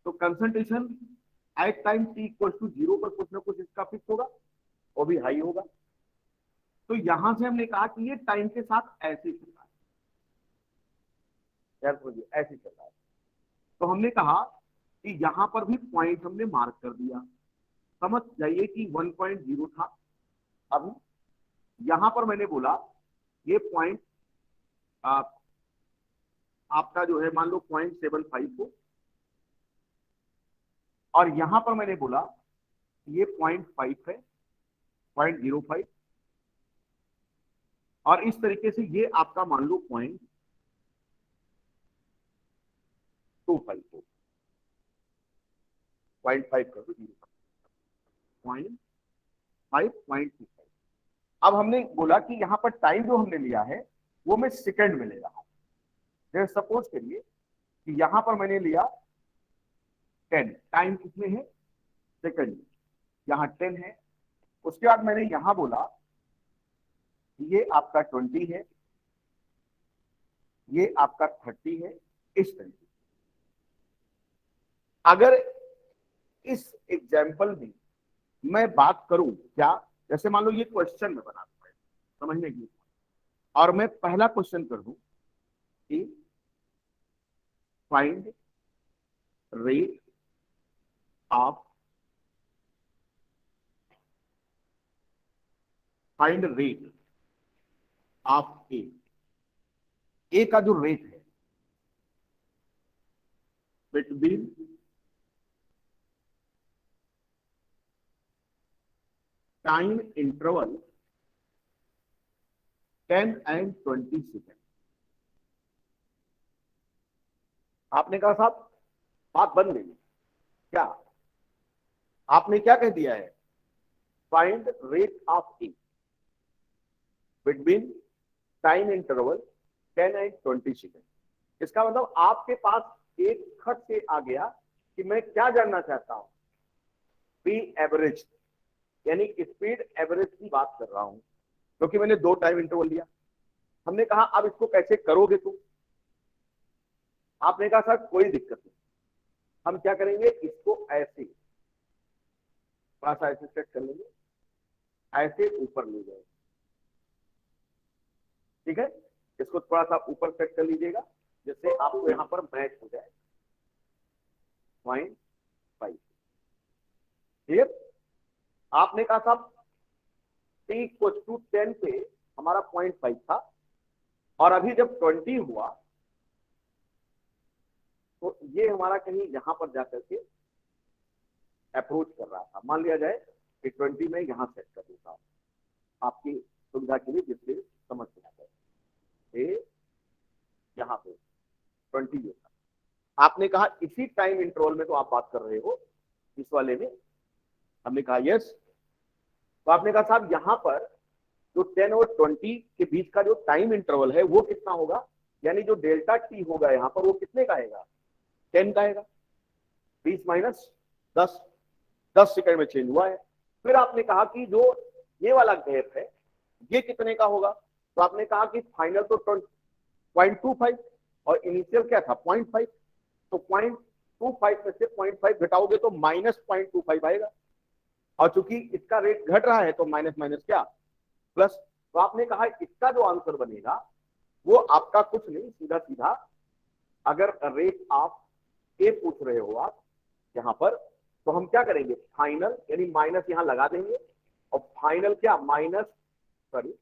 तो concentration at time T equal to 0 पर कुछ ना कुछ इसका फिक्स होगा, वो भी हाई होगा। तो यहां से हमने कहा कि ये टाइम के साथ ऐसे चल रहा है, ऐसे चल रहा है। तो हमने कहा कि यहां पर भी पॉइंट हमने मार्क कर दिया। समझ जाइए कि 1.0 था, अभी यहां पर मैंने बोला ये पॉइंट आपका जो है मान लो 0.75 हो, और यहां पर मैंने बोला ये 0.5 है, 0.05, और इस तरीके से ये आपका मान लो 0.25 हो, 0.5 कर दो, 0.5, अब हमने बोला कि यहाँ पर टाइम जो हमने लिया है वो मैं सेकंड में ले रहा हूं। जैसे सपोज करिए कि यहाँ पर मैंने लिया 10, टाइम कितने है, सेकंड, यहाँ 10 है। उसके बाद मैंने यहाँ बोला ये आपका 20 है, ये आपका 30 है, इस तरीके। अगर इस एग्जाम्पल में मैं बात करूं क्या, जैसे मान लो ये क्वेश्चन में बना दूं समझने के लिए, और मैं पहला क्वेश्चन कर दूं कि find rate of find rate of A का जो रेट है between time interval 10 and 20 second. आपने कहा साहब बात बन गई क्या, आपने क्या कह दिया है, find rate of A between time interval 10 and 20 second. इसका मतलब आपके पास एक खट से आ गया कि मैं क्या जानना चाहता हूं, पी एवरेज, यानी स्पीड एवरेज की बात कर रहा हूं, क्योंकि मैंने दो टाइम इंटरवल लिया। हमने कहा अब इसको कैसे करोगे तुम, आपने कहा सर कोई दिक्कत नहीं, हम क्या करेंगे इसको ऐसे थोड़ा सा ऐसे सेट कर लेंगे, ऐसे ऊपर ले जाएंगे। ठीक है, इसको थोड़ा सा ऊपर सेट कर लीजिएगा जिससे आपको यहां पर मैच हो जाए 0.5। ठीक, आपने कहा साहब t = 10 पे हमारा 0.5 था, और अभी जब 20 हुआ तो ये हमारा कहीं यहां पर जाकर के अप्रोच कर रहा था। मान लिया जाए कि 20 में यहां सेट कर देता हूं आपकी सुविधा के लिए, जिससे समझ में आ जाए यहां पे 20 होता। आपने कहा इसी टाइम इंटरवल में तो आप बात कर रहे हो, इस वाले में, हमने कहा यस। तो आपने कहा साहब यहां पर जो 10 और 20 के बीच का जो टाइम इंटरवल है वो कितना होगा, यानी जो डेल्टा टी होगा यहाँ पर वो कितने का आएगा, 10 का आएगा। 20 माइनस 10 सेकंड में चेंज हुआ है। फिर आपने कहा कि जो ये वाला गैप है ये कितने का होगा, तो आपने कहा कि फाइनल तो 0.25 और इनिशियल क्या था 0.5, तो 0.25 में से 0.5 घटाओगे तो -0.25 आएगा, और चूंकि इसका रेट घट रहा है तो माइनस माइनस क्या प्लस। तो आपने कहा इसका जो आंसर बनेगा वो आपका कुछ नहीं, सीधा सीधा अगर रेट ऑफ ए पूछ रहे हो आप यहां पर, तो हम क्या करेंगे फाइनल, यानी माइनस यहां लगा देंगे, और फाइनल क्या सॉरी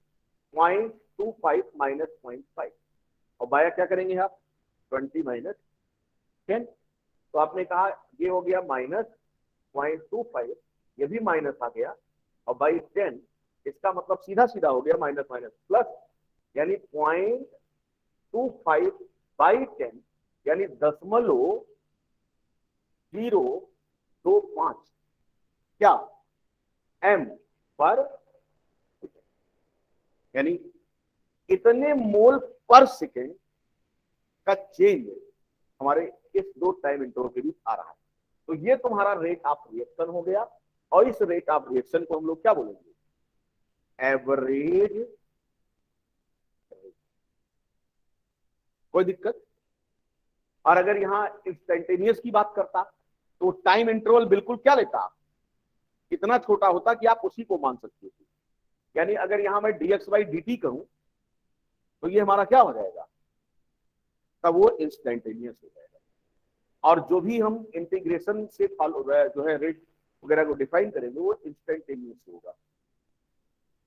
0.25 माइनस 0.5, और बाया क्या करेंगे आप 20 माइनस 10। तो आपने कहा ये हो गया -0.25, ये भी माइनस आ गया, और बाई 10, इसका मतलब सीधा सीधा हो गया माइनस माइनस प्लस, यानी 0.25 बाई 10, यानी 0.025 क्या m पर, यानी इतने मोल पर सेकेंड का चेंज हमारे इस दो टाइम इंटरवल के बीच आ रहा है। तो ये तुम्हारा रेट ऑफ रिएक्शन हो गया, और इस रेट ऑफ रिएक्शन को हम लोग क्या बोलेंगे, एवरेज। कोई दिक्कत? और अगर यहां इंस्टेंटेनियस की बात करता तो टाइम इंटरवल बिल्कुल क्या लेता, इतना छोटा होता कि आप उसी को मान सकते थे। यानी अगर यहां मैं dx बाई dt करूं तो ये हमारा क्या हो जाएगा, तब वो इंस्टेंटेनियस हो जाएगा। और जो भी हम इंटीग्रेशन से फॉलो जो है रेट वगैरह को डिफाइन करेंगे वो इंस्टेंटेनियस होगा।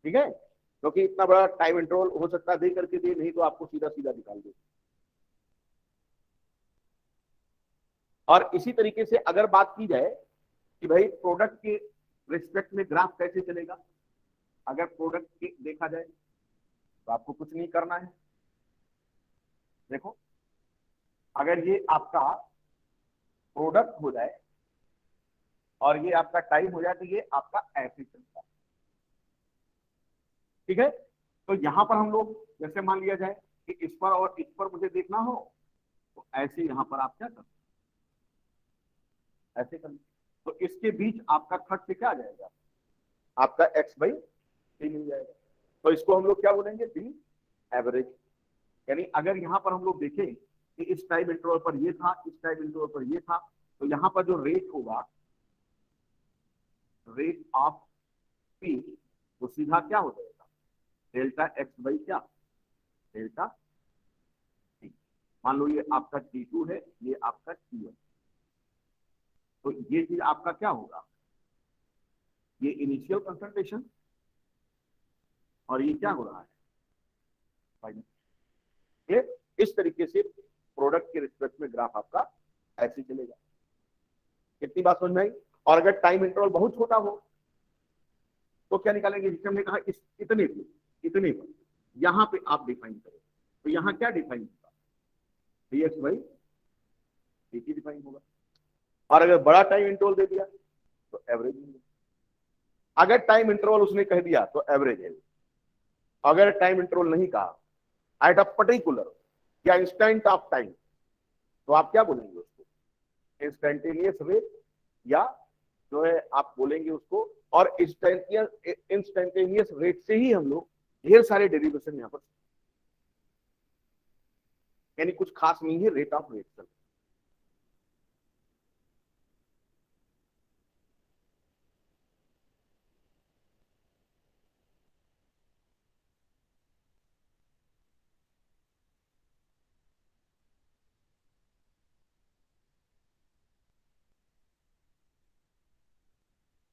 ठीक है, क्योंकि इतना बड़ा टाइम इंटरवल हो सकता है दे करके दे, नहीं तो आपको सीधा सीधा निकाल दे। और इसी तरीके से अगर बात की जाए कि भाई प्रोडक्ट के रिस्पेक्ट में ग्राफ कैसे चलेगा, अगर प्रोडक्ट देखा जाए तो आपको कुछ नहीं करना है। देखो, अगर ये आपका प्रोडक्ट हो जाए और ये आपका टाइम हो जाए तो ये आपका ऐसे चलता है। ठीक है, तो यहां पर हम लोग जैसे मान लिया जाए कि इस पर और इस पर मुझे देखना हो तो ऐसे यहां पर आप क्या कर, ऐसे कर, तो इसके बीच आपका खर्च क्या आ जाएगा, आपका एक्स बाई टी मिल जाएगा। तो इसको हम लोग क्या बोलेंगे, बी एवरेज। यानी अगर यहां पर हम लोग देखें कि इस टाइम इंटरवल पर ये था, इस टाइम इंटरवल पर ये था, तो यहां पर जो रेट होगा, रेट ऑफ पी, वो सीधा क्या हो जाएगा, डेल्टा एक्स बाई क्या, डेल्टा टी। मान लो ये आपका T2 है, ये आपका T1, तो ये चीज आपका क्या होगा, ये इनिशियल कंसंट्रेशन, और ये क्या हो रहा है फाइनल। ये इस तरीके से प्रोडक्ट के रिस्पेक्ट में ग्राफ आपका ऐसे चलेगा। कितनी बात समझ में आई? और अगर टाइम इंटरवल बहुत छोटा हो तो क्या निकालेंगे, जिससे हमने कहा इस इतने पर यहां पे आप डिफाइन करें, तो यहां क्या डिफाइन होगा, dx बाई dt डिफाइन होगा। और अगर बड़ा टाइम इंटरवल दे दिया तो एवरेज होगा। अगर टाइम इंटरवल उसने कह दिया तो एवरेज है, अगर टाइम इंटरवल नहीं कहा एट अ पर्टिकुलर या इंस्टेंट ऑफ टाइम तो आप क्या बोलेंगे उसको, इंस्टेंटेनियस रेट, या जो है आप बोलेंगे उसको। और इंस्टेंटेनियस रेट से ही हम लोग ढेर सारे डेरिवेशन यहां पर, यानी कुछ खास नहीं है रेट ऑफ रिएक्शन।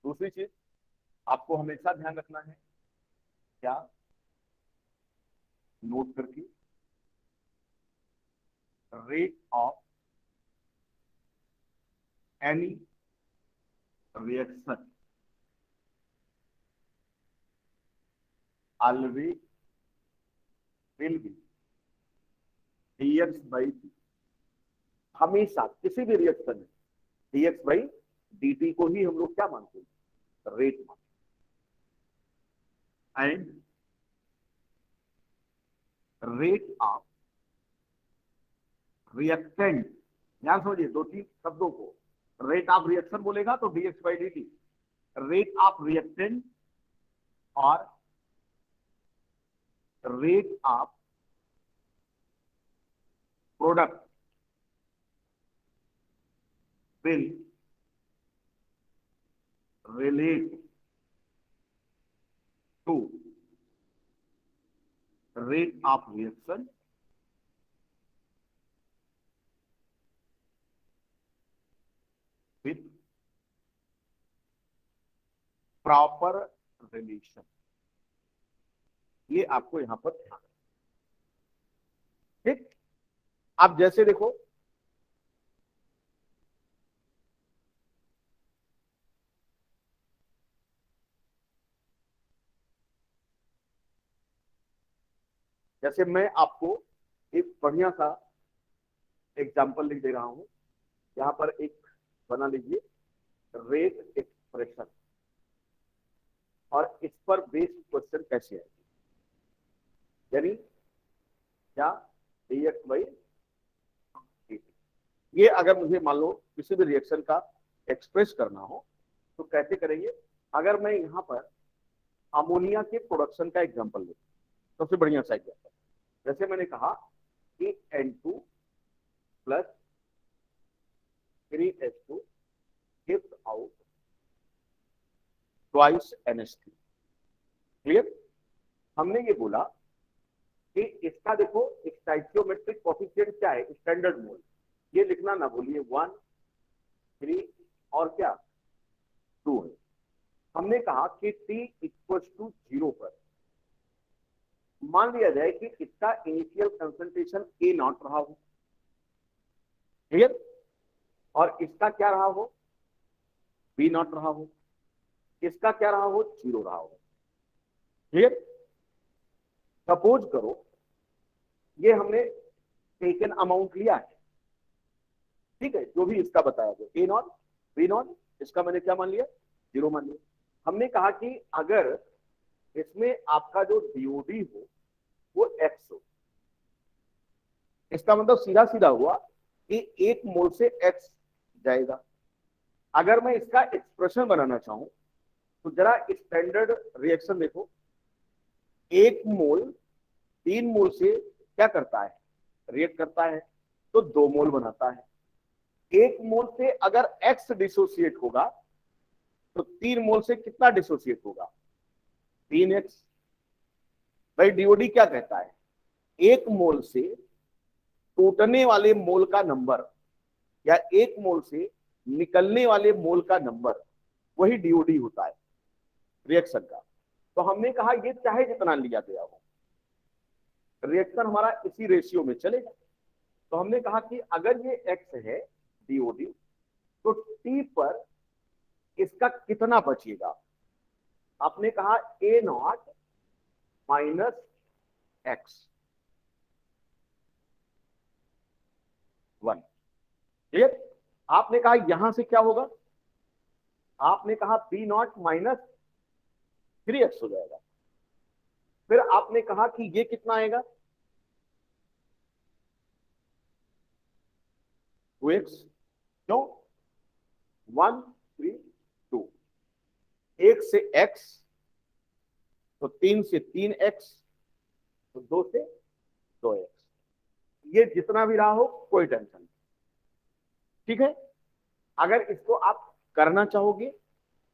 दूसरी चीज आपको हमेशा ध्यान रखना है, क्या, नोट करके, rate of any reaction always will be dx by dt। हमेशा किसी भी रिएक्शन में dx बाई dt को ही हम लोग क्या मानते हैं, रेट मानते हैं। एंड रेट ऑफ रिएक्टेंट, ध्यान समझिए दो तीन शब्दों को, रेट ऑफ रिएक्शन बोलेगा तो dx by dt, rate of reactant और rate of product will relate to rate of reaction with proper relation। ये आपको यहां पर ध्यान, ठीक। आप जैसे देखो, जैसे मैं आपको एक बढ़िया सा एग्जाम्पल लिख दे रहा हूं, यहाँ पर एक बना लीजिए रेट एक्सप्रेशन, और इस पर बेस्ड क्वेश्चन कैसे है, यानी क्या dx बाई dt। ये अगर मुझे मान लो किसी भी रिएक्शन का एक्सप्रेस करना हो तो कैसे करेंगे। अगर मैं यहाँ पर अमोनिया के प्रोडक्शन का एग्जांपल लूं, सबसे बढ़िया सा एग्जांपल, जैसे मैंने कहा कि N2 plus 3H2 gives out twice NH3। Clear. हमने ये बोला कि इसका देखो स्टोइकियोमेट्रिक कोफिशिएंट क्या है, स्टैंडर्ड मोल, ये लिखना ना भूलिए, 1 3 और क्या 2 है। हमने कहा कि t इक्वल टू 0 पर मान लिया जाए कि इसका इनिशियल कंसंट्रेशन ए नॉट रहा हो, क्लियर, और इसका क्या रहा हो, बी नॉट रहा हो, इसका क्या रहा हो, 0 रहा हो, क्लियर। सपोज करो ये हमने टेकन अमाउंट लिया है, ठीक है, जो भी इसका बताया गया, ए नॉट बी नॉट, इसका मैंने क्या मान लिया, 0 मान लिया। हमने कहा कि अगर इसमें आपका जो डीओडी हो वो एक्स हो, इसका मतलब सीधा सीधा हुआ कि 1 मोल से एक्स जाएगा। अगर मैं इसका एक्सप्रेशन बनाना चाहूं तो जरा स्टैंडर्ड रिएक्शन देखो, 1 मोल 3 मोल से क्या करता है, रिएक्ट करता है, तो 2 मोल बनाता है। 1 मोल से अगर एक्स डिसोसिएट होगा तो 3 मोल से कितना डिसोसिएट होगा, 3x। भाई डीओडी क्या कहता है, 1 मोल से टूटने वाले मोल का नंबर या 1 मोल से निकलने वाले मोल का नंबर, वही डीओडी होता है रिएक्शन का। तो हमने कहा ये चाहे जितना लिया गया हो, रिएक्शन हमारा इसी रेशियो में चलेगा। तो हमने कहा कि अगर ये एक्स है डीओडी, तो टी पर इसका कितना बचेगा, आपने कहा ए नॉट माइनस एक्स 1, क्लियर। आपने कहा यहां से क्या होगा, आपने कहा बी नॉट माइनस 3x हो जाएगा। फिर आपने कहा कि ये कितना आएगा, 2x, क्यों, 1 3 2, 1 से x तो 3 से 3x, तो 2 से 2x, ये जितना भी रहा हो कोई टेंशन नहीं, ठीक है। अगर इसको आप करना चाहोगे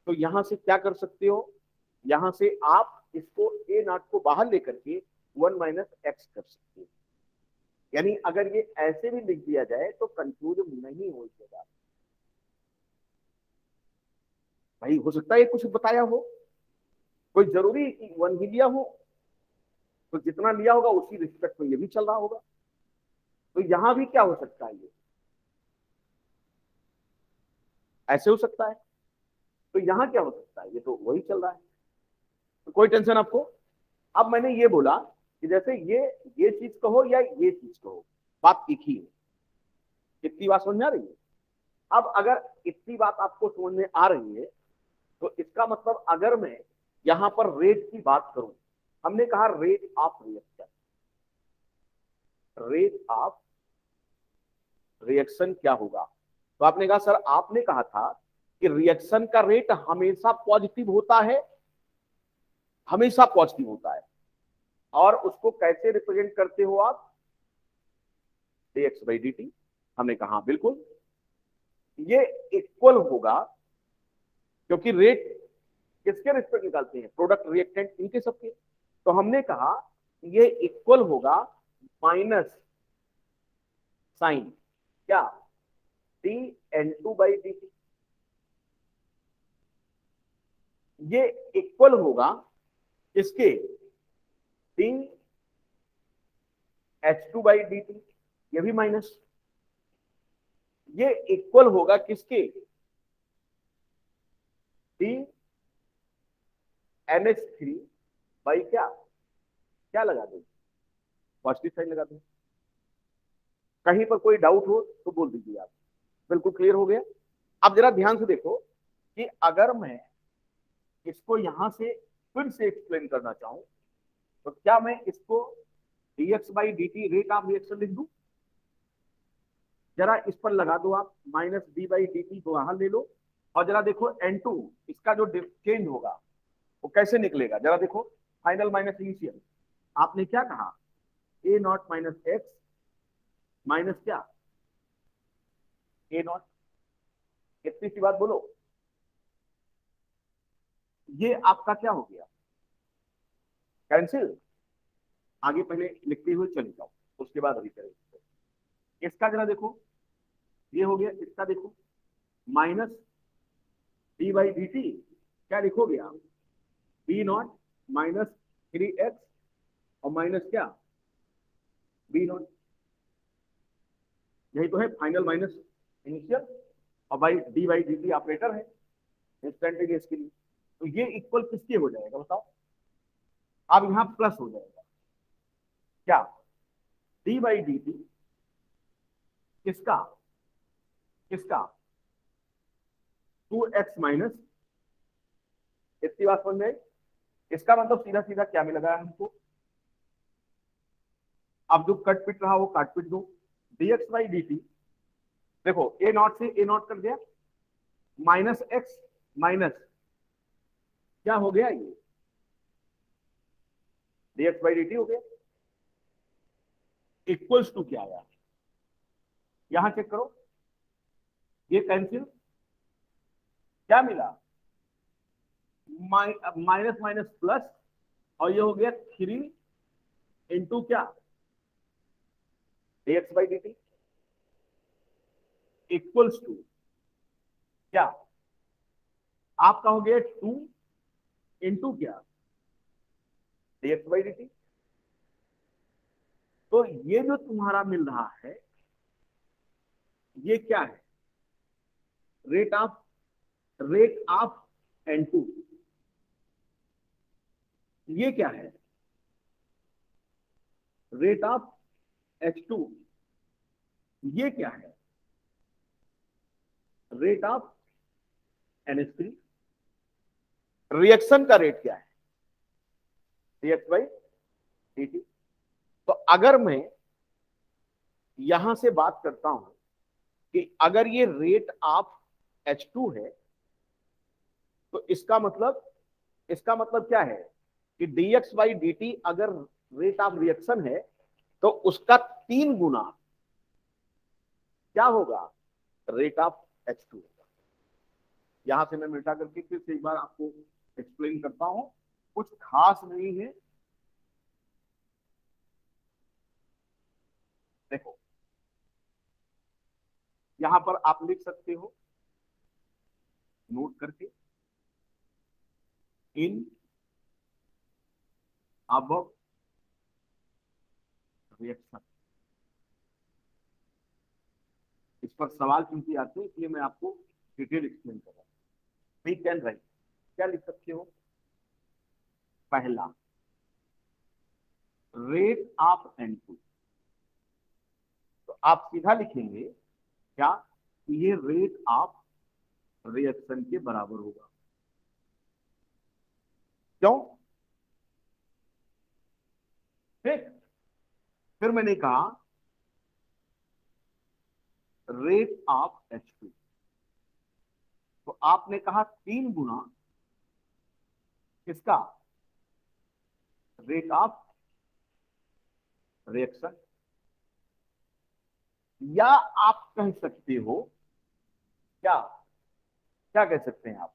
तो यहां से क्या कर सकते हो, यहां से आप इसको ए नॉट को बाहर लेकर के 1 माइनस एक्स कर सकते हो। यानी अगर ये ऐसे भी लिख दिया जाए तो कंफ्यूज नहीं होगा भाई, हो सकता है कुछ बताया हो, कोई जरूरी कि 1 ही लिया हो, तो जितना लिया होगा उसी रिस्पेक्ट में ये भी चल रहा होगा। तो यहां भी क्या हो सकता है, ये ऐसे हो सकता है, तो यहां क्या हो सकता है, ये तो वही चल रहा है, तो कोई टेंशन आपको। अब मैंने ये बोला कि जैसे ये चीज कहो या ये चीज कहो, बात एक ही है। कितनी बात समझ में आ रही है। अब अगर इतनी बात आपको समझ में आ रही है तो इसका मतलब अगर मैं यहां पर रेट की बात करूं, हमने कहा rate of reaction, rate of reaction क्या होगा। तो आपने कहा सर आपने कहा था कि रिएक्शन का रेट हमेशा पॉजिटिव होता है, हमेशा पॉजिटिव होता है, और उसको कैसे रिप्रेजेंट करते हो आप, dx बाई dt। हमने कहा हाँ बिल्कुल, ये इक्वल होगा, क्योंकि रेट किसके रिस्पेक्ट निकालते हैं, प्रोडक्ट रिएक्टेंट इनके सबके। तो हमने कहा ये इक्वल होगा माइनस साइन क्या, T N two by D, ये इक्वल होगा इसके T H two by D T, ये भी माइनस, ये इक्वल होगा किसके, T N H three by क्या, क्या लगा देंगे पॉजिटिव साइन लगा दूं। कहीं पर कोई डाउट हो तो बोल दीजिए आप। बिल्कुल क्लियर हो गया। अब जरा ध्यान से देखो कि अगर मैं इसको यहां से फिर से एक्सप्लेन करना चाहूं तो क्या मैं इसको dx by D T rate of reaction लिख दूं? जरा इस पर लगा दो आप, minus D by D T को वहां ले लो, और जरा देखो N2 इसका जो चेंज होगा वो कैसे निकलेगा, जरा देखो। फाइनल माइनस इनिशियल, आपने क्या कहा, ए नॉट माइनस एक्स माइनस क्या, ए नॉट। इतनी सी बात बोलो, ये आपका क्या हो गया, कैंसिल। आगे पहले लिखते हुए चले जाओ, उसके बाद अभी करेंगे। इसका जरा देखो, ये हो गया, इसका देखो minus D by D T, क्या लिखोगे आप, बी नॉट माइनस 3x और माइनस क्या, बी नॉट। यही तो है फाइनल माइनस इनिशियल, और by D by D T operator है इंस्टेंटेनियस के लिए। तो ये इक्वल किसके हो जाएगा बताओ, अब यहां प्लस हो जाएगा क्या, डी बाई डी टी किसका, किसका 2x माइनस, इतनी बात समझ में आई। इसका मतलब सीधा सीधा क्या मिल रहा है हमको, अब जो कट पिट रहा वो काट पिट दो, dx बाई डी टी। देखो ए नॉट से ए नॉट कर दिया, माइनस एक्स माइनस क्या हो गया, ये dx बाई डी टी हो गया, इक्वल्स टू क्या आया, यहां चेक करो, ये कैंसिल, क्या मिला, माइनस माइनस प्लस, और ये हो गया 3 इंटू क्या, dx by D T equals to क्या, आपका हो गया 2 इंटू क्या, dx बाई डी टी। तो ये जो तुम्हारा मिल रहा है ये क्या है, रेट ऑफ N2, ये क्या है, रेट ऑफ H2, ये क्या है, रेट ऑफ NH3। रिएक्शन का रेट क्या है, dx बाई dt। तो अगर मैं यहां से बात करता हूं कि अगर ये रेट ऑफ H2 है तो इसका मतलब क्या है कि dx बाई dt अगर रेट ऑफ रिएक्शन है तो उसका 3 गुना क्या होगा, रेट ऑफ H2 होगा। यहां से मैं मिटा करके फिर से एक बार आपको एक्सप्लेन करता हूं, कुछ खास नहीं है। देखो यहां पर आप लिख सकते हो नोट करके, इन अबव रिएक्शन। इस पर सवाल क्योंकि आते हैं इसलिए मैं आपको डिटेल एक्सप्लेन कर रहा हूं। रीड एंड राइट, क्या लिख सकते हो, पहला रेट ऑफ N2, तो आप सीधा लिखेंगे क्या, ये रेट ऑफ रिएक्शन के बराबर होगा। क्यों, ठीक। फिर मैंने कहा रेट ऑफ H2, तो आपने कहा 3 गुना किसका, रेट ऑफ रिएक्शन, या आप कह सकते हो क्या, क्या कह सकते हैं आप,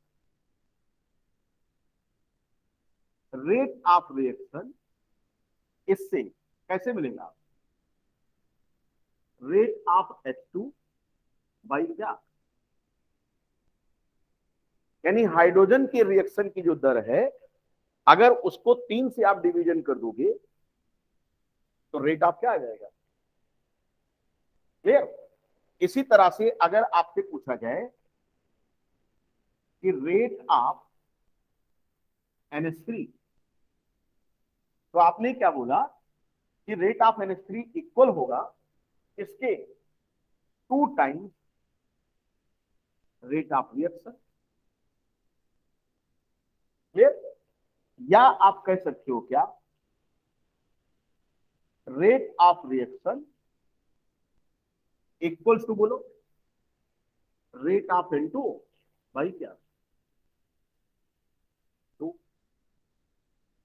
रेट ऑफ रिएक्शन इससे कैसे मिलेगा, रेट ऑफ H2 बाई क्या, यानी हाइड्रोजन के रिएक्शन की जो दर है अगर उसको 3 से आप डिवीजन कर दोगे तो रेट ऑफ क्या आ जाएगा, क्लियर। इसी तरह से अगर आपसे पूछा जाए कि रेट ऑफ NH3, तो आपने क्या बोला कि रेट ऑफ NH3 इक्वल होगा इसके 2 times rate of reaction. Clear? या आप कह सकते हो क्या, rate of reaction equals to, बोलो, रेट ऑफ N2। भाई क्या तो,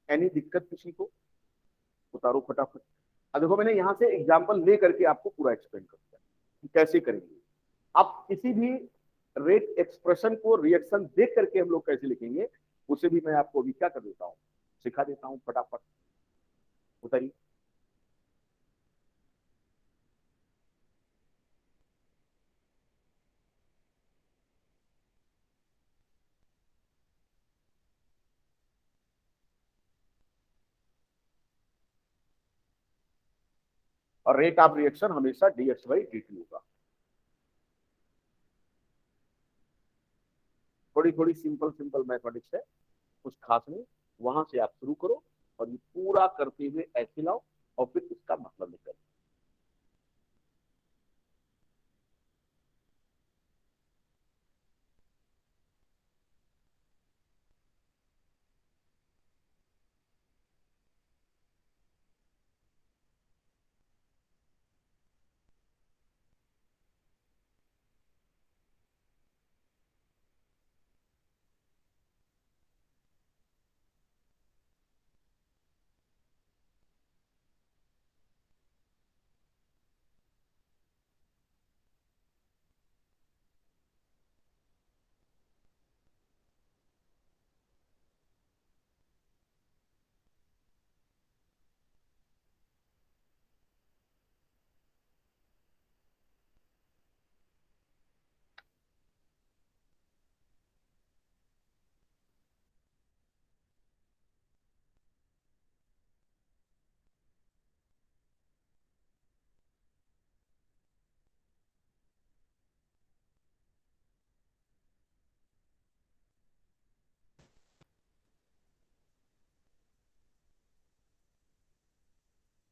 एनी दिक्कत किसी को? उतारो फटाफट। अब देखो मैंने यहां से एग्जांपल ले करके आपको पूरा एक्सप्लेन कर दिया कि कैसे करेंगे। आप किसी भी रेट एक्सप्रेशन को रिएक्शन देख करके हम लोग कैसे लिखेंगे, उसे भी मैं आपको अभी क्या कर देता हूं, सिखा देता हूं। फटाफट उतारिए। और रेट ऑफ रिएक्शन हमेशा dx/dt होगा। थोड़ी थोड़ी सिंपल सिंपल मैथमेटिक्स है, कुछ खास नहीं। वहां से आप शुरू करो और ये पूरा करते हुए ऐसे लाओ और फिर इसका मतलब निकल।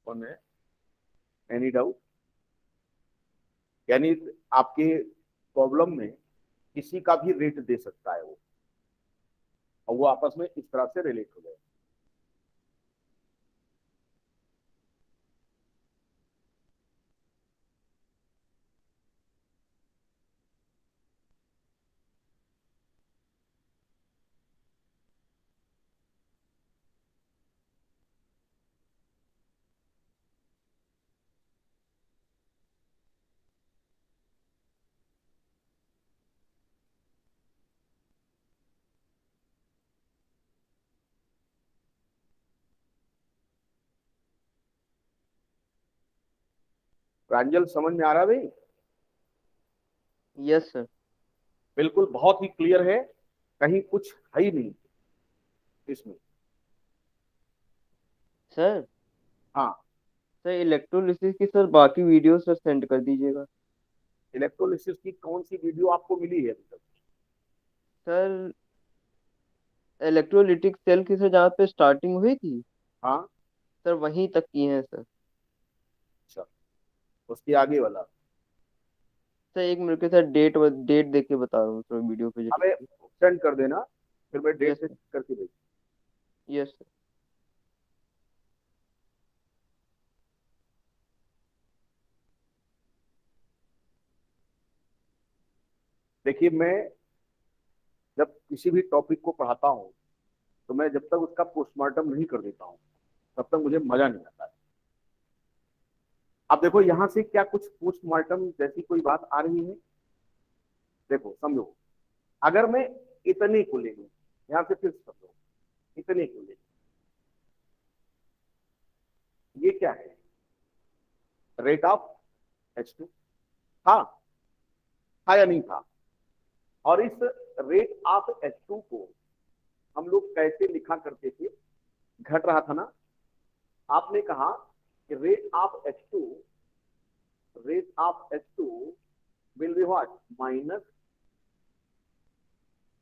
कौन है? Any doubt? यानी आपके प्रॉब्लम में किसी का भी रेट दे सकता है वो, और वो आपस में इस तरह से रिलेट हो गए। प्रांजल समझ में आ रहा है भाई? Yes sir. बिल्कुल, बहुत ही क्लियर है, कहीं कुछ है ही नहीं इसमें। सर हाँ। सर इलेक्ट्रोलिसिस की सर बाकी वीडियो सर सेंड कर दीजिएगा। इलेक्ट्रोलिसिस की कौन सी वीडियो आपको मिली है अभी तक? सर इलेक्ट्रोलिटिक सेल की सर जहाँ पे स्टार्टिंग हुई थी हाँ। सर वहीं तक की है सर। अच्छा, उसके आगे वाला? सर एक मिनट के सर डेट देख के बता रहा हूँ सर वीडियो पे जो हमें लिखी। सेंड कर देना, फिर मैं डेट यस से सर। करके भेज। Yes sir. देखिए, मैं जब किसी भी टॉपिक को पढ़ाता हूँ तो मैं जब तक उसका पोस्टमार्टम नहीं कर देता हूँ तब तक मुझे मजा नहीं आता है। अब देखो यहाँ से क्या कुछ पोस्टमार्टम जैसी कोई बात आ रही है? देखो समझो, अगर मैं इतने को ले लूं, यहाँ से फिर समझो, इतने को ले लूं, ये क्या है? Rate of H2। था? था या नहीं था? और इस रेट ऑफ H2 को हम लोग कैसे लिखा करते थे? घट रहा था ना। आपने कहा कि rate of H2 will be what, minus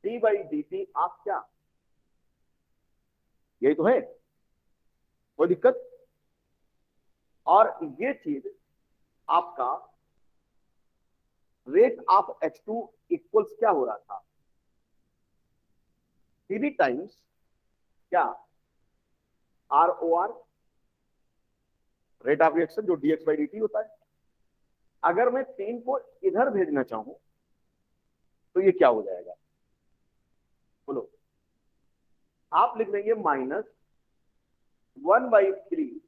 d/dt of क्या? यही तो है, कोई दिक्कत? और ये चीज आपका रेट ऑफ H2 इक्वल्स क्या हो रहा था, 3 टाइम्स क्या, ROR, रेट ऑफ रिएक्शन, जो dx/dt होता है। अगर मैं 3 को इधर भेजना चाहूं तो ये क्या हो जाएगा, बोलो। आप लिख देंगे -1/3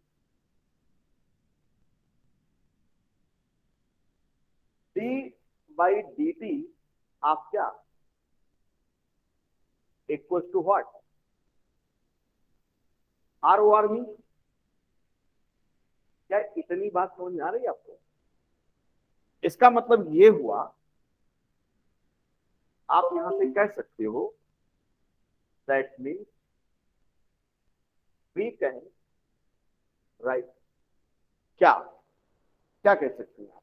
d/dt आप क्या equal to what, ROR mean क्या। इतनी बात समझ में आ रही है आपको? इसका मतलब ये हुआ, आप यहां से कह सकते हो that mean we can write, क्या क्या कह सकते हैं आप,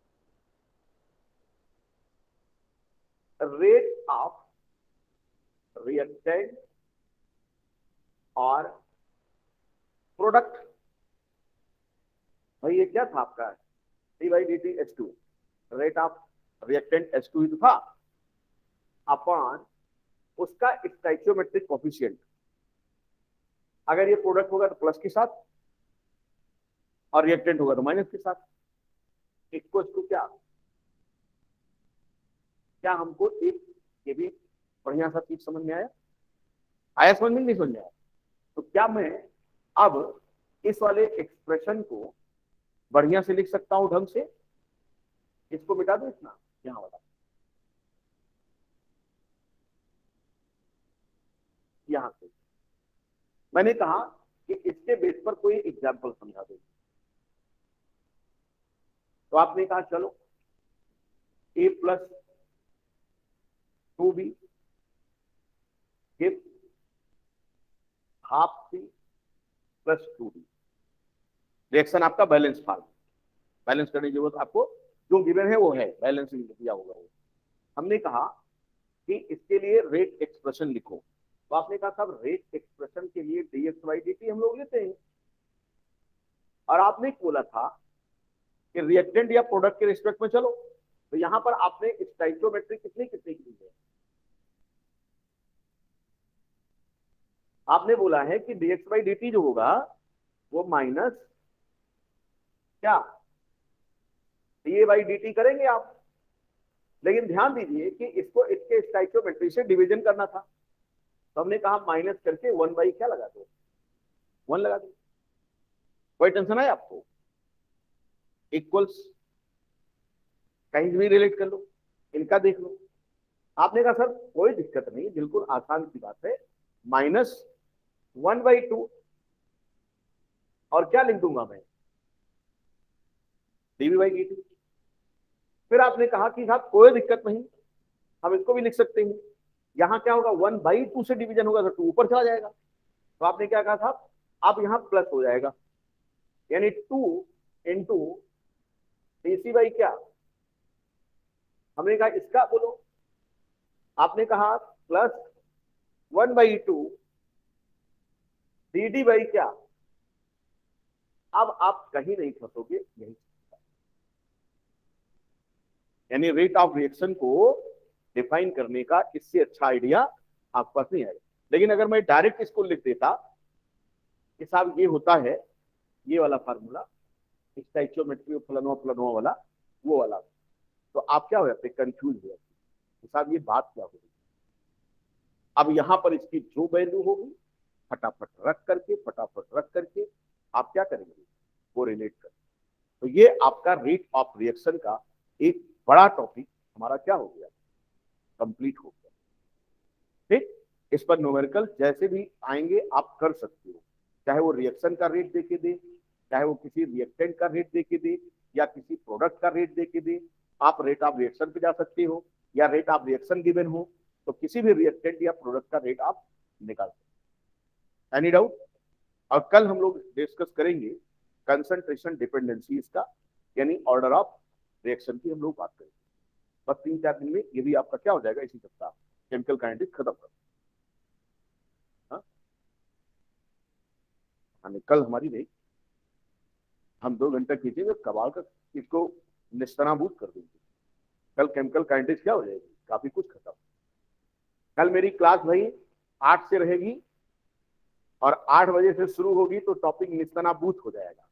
रेट ऑफ रिएक्टेंट और प्रोडक्ट। भाई ये क्या था आपका, d/dt H2, rate of reactant H2 ही तो था, अपॉन उसका स्टोइकियोमेट्रिक कोफिशिएंट। अगर ये प्रोडक्ट होगा तो प्लस के साथ, और रिएक्टेंट होगा तो माइनस के साथ, इक्वल टू क्या। क्या हमको एक ये भी बढ़िया सा चीज समझ में आया, आया समझ में, नहीं समझ में आया? तो क्या मैं अब इस वाले एक्सप्रेशन को बढ़िया से लिख सकता हूं ढंग से, इसको मिटा दो इतना यहां वाला, यहां से मैंने कहा कि इसके बेस पर कोई एग्जाम्पल समझा दो। तो आपने कहा चलो A+2B give half C plus 2D। Reaction आपका बैलेंस फॉर्म, बैलेंस करने की जरूरत आपको, जो गिवन है वो है, बैलेंस दिया होगा वो। हमने कहा कि इसके लिए रेट एक्सप्रेशन लिखो, तो आपने कहा साहब रेट एक्सप्रेशन के लिए dx/dt हम लोग लेते हैं, और आपने बोला था कि रिएक्टेंट या प्रोडक्ट के रिस्पेक्ट में चलो। तो यहां पर आपने स्टोइकियोमेट्री कितनी कितनी की है, आपने बोला है कि dx/dt जो होगा वो माइनस क्या, da/dt करेंगे आप। लेकिन ध्यान दीजिए कि इसको इसके स्टोइकियोमेट्री से डिवीजन करना था, तो हमने कहा माइनस करके 1 क्या लगा दो, 1 लगा दो। कोई टेंशन है आपको, इक्वल्स कहीं भी रिलेट कर लो, इनका देख लो। आपने कहा सर कोई दिक्कत नहीं, बिल्कुल आसान सी बात है, -1/2 और क्या लिख दूंगा मैं, dv/dt। फिर आपने कहा कि साहब कोई दिक्कत नहीं, हम इसको भी लिख सकते हैं। यहां क्या होगा, 1/2 से डिवीजन होगा तो 2 ऊपर चला जाएगा, तो आपने क्या कहा साहब, अब यहां प्लस हो जाएगा, यानी 2 इंटू dc क्या, हमने कहा इसका बोलो, आपने कहा प्लस 1/2 dd क्या। अब आप कहीं नहीं फंसोगे, यही, यानी रेट ऑफ रिएक्शन को डिफाइन करने का इससे अच्छा आइडिया आपके पास नहीं आएगा। लेकिन अगर मैं डायरेक्ट इसको लिख देता कि साहब ये होता है, ये वाला फार्मूला स्टोइकियोमेट्री फलनवा फलनवा वाला, वो वाला, तो आप क्या हो जाते, कंफ्यूज हो जाते साहब ये बात क्या होगी। अब यहां पर इसकी जो वैल्यू होगी फटाफट रख करके आप क्या करेंगे, वो रिलेट कर। तो ये आपका रेट ऑफ रिएक्शन का एक बड़ा टॉपिक हमारा क्या हो गया, कंप्लीट हो गया। ठीक, इस पर न्यूमेरिकल जैसे भी आएंगे आप कर सकते हो, चाहे वो रिएक्शन का रेट देके दे, चाहे वो किसी रिएक्टेंट का रेट देके दे, या किसी प्रोडक्ट का रेट देके दे। आप रेट ऑफ रिएक्शन पे जा सकते हो, या रेट ऑफ रिएक्शन गिवन हो तो किसी भी रिएक्टेंट या प्रोडक्ट का रेट आप निकाल सकते। Any doubt? और कल हम लोग डिस्कस करेंगे कंसंट्रेशन डिपेंडेंसी का, यानी ऑर्डर ऑफ रिएक्शन की हम लोग बात करेंगे। बस 3-4 दिन में ये भी आपका क्या हो जाएगा, इसी सप्ताह केमिकल काइनेटिक्स खत्म कर। हाँ, कल हमारी नहीं, हम 2 घंटा खींचेंगे कबाड़ का, इसको निस्तनाबूद कर देंगे। कल केमिकल काइनेटिक्स क्या हो जाएगी, काफी कुछ खत्म। कल मेरी क्लास भाई 8 से रहेगी और 8 बजे से शुरू होगी, तो टॉपिक निस्तनाबूद हो जाएगा।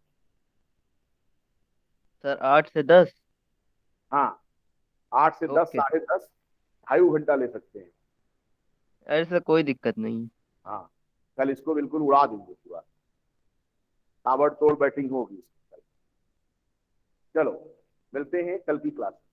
सर 8 से 10? हाँ, 8 से 10, ओके सर। 10:30, 2.5 घंटा ले सकते हैं। अरे सर कोई दिक्कत नहीं। हाँ, कल इसको बिल्कुल उड़ा देंगे पूरा, ताबड़तोड़ बैटिंग होगी इसकी कल। चलो, मिलते हैं कल की क्लास में।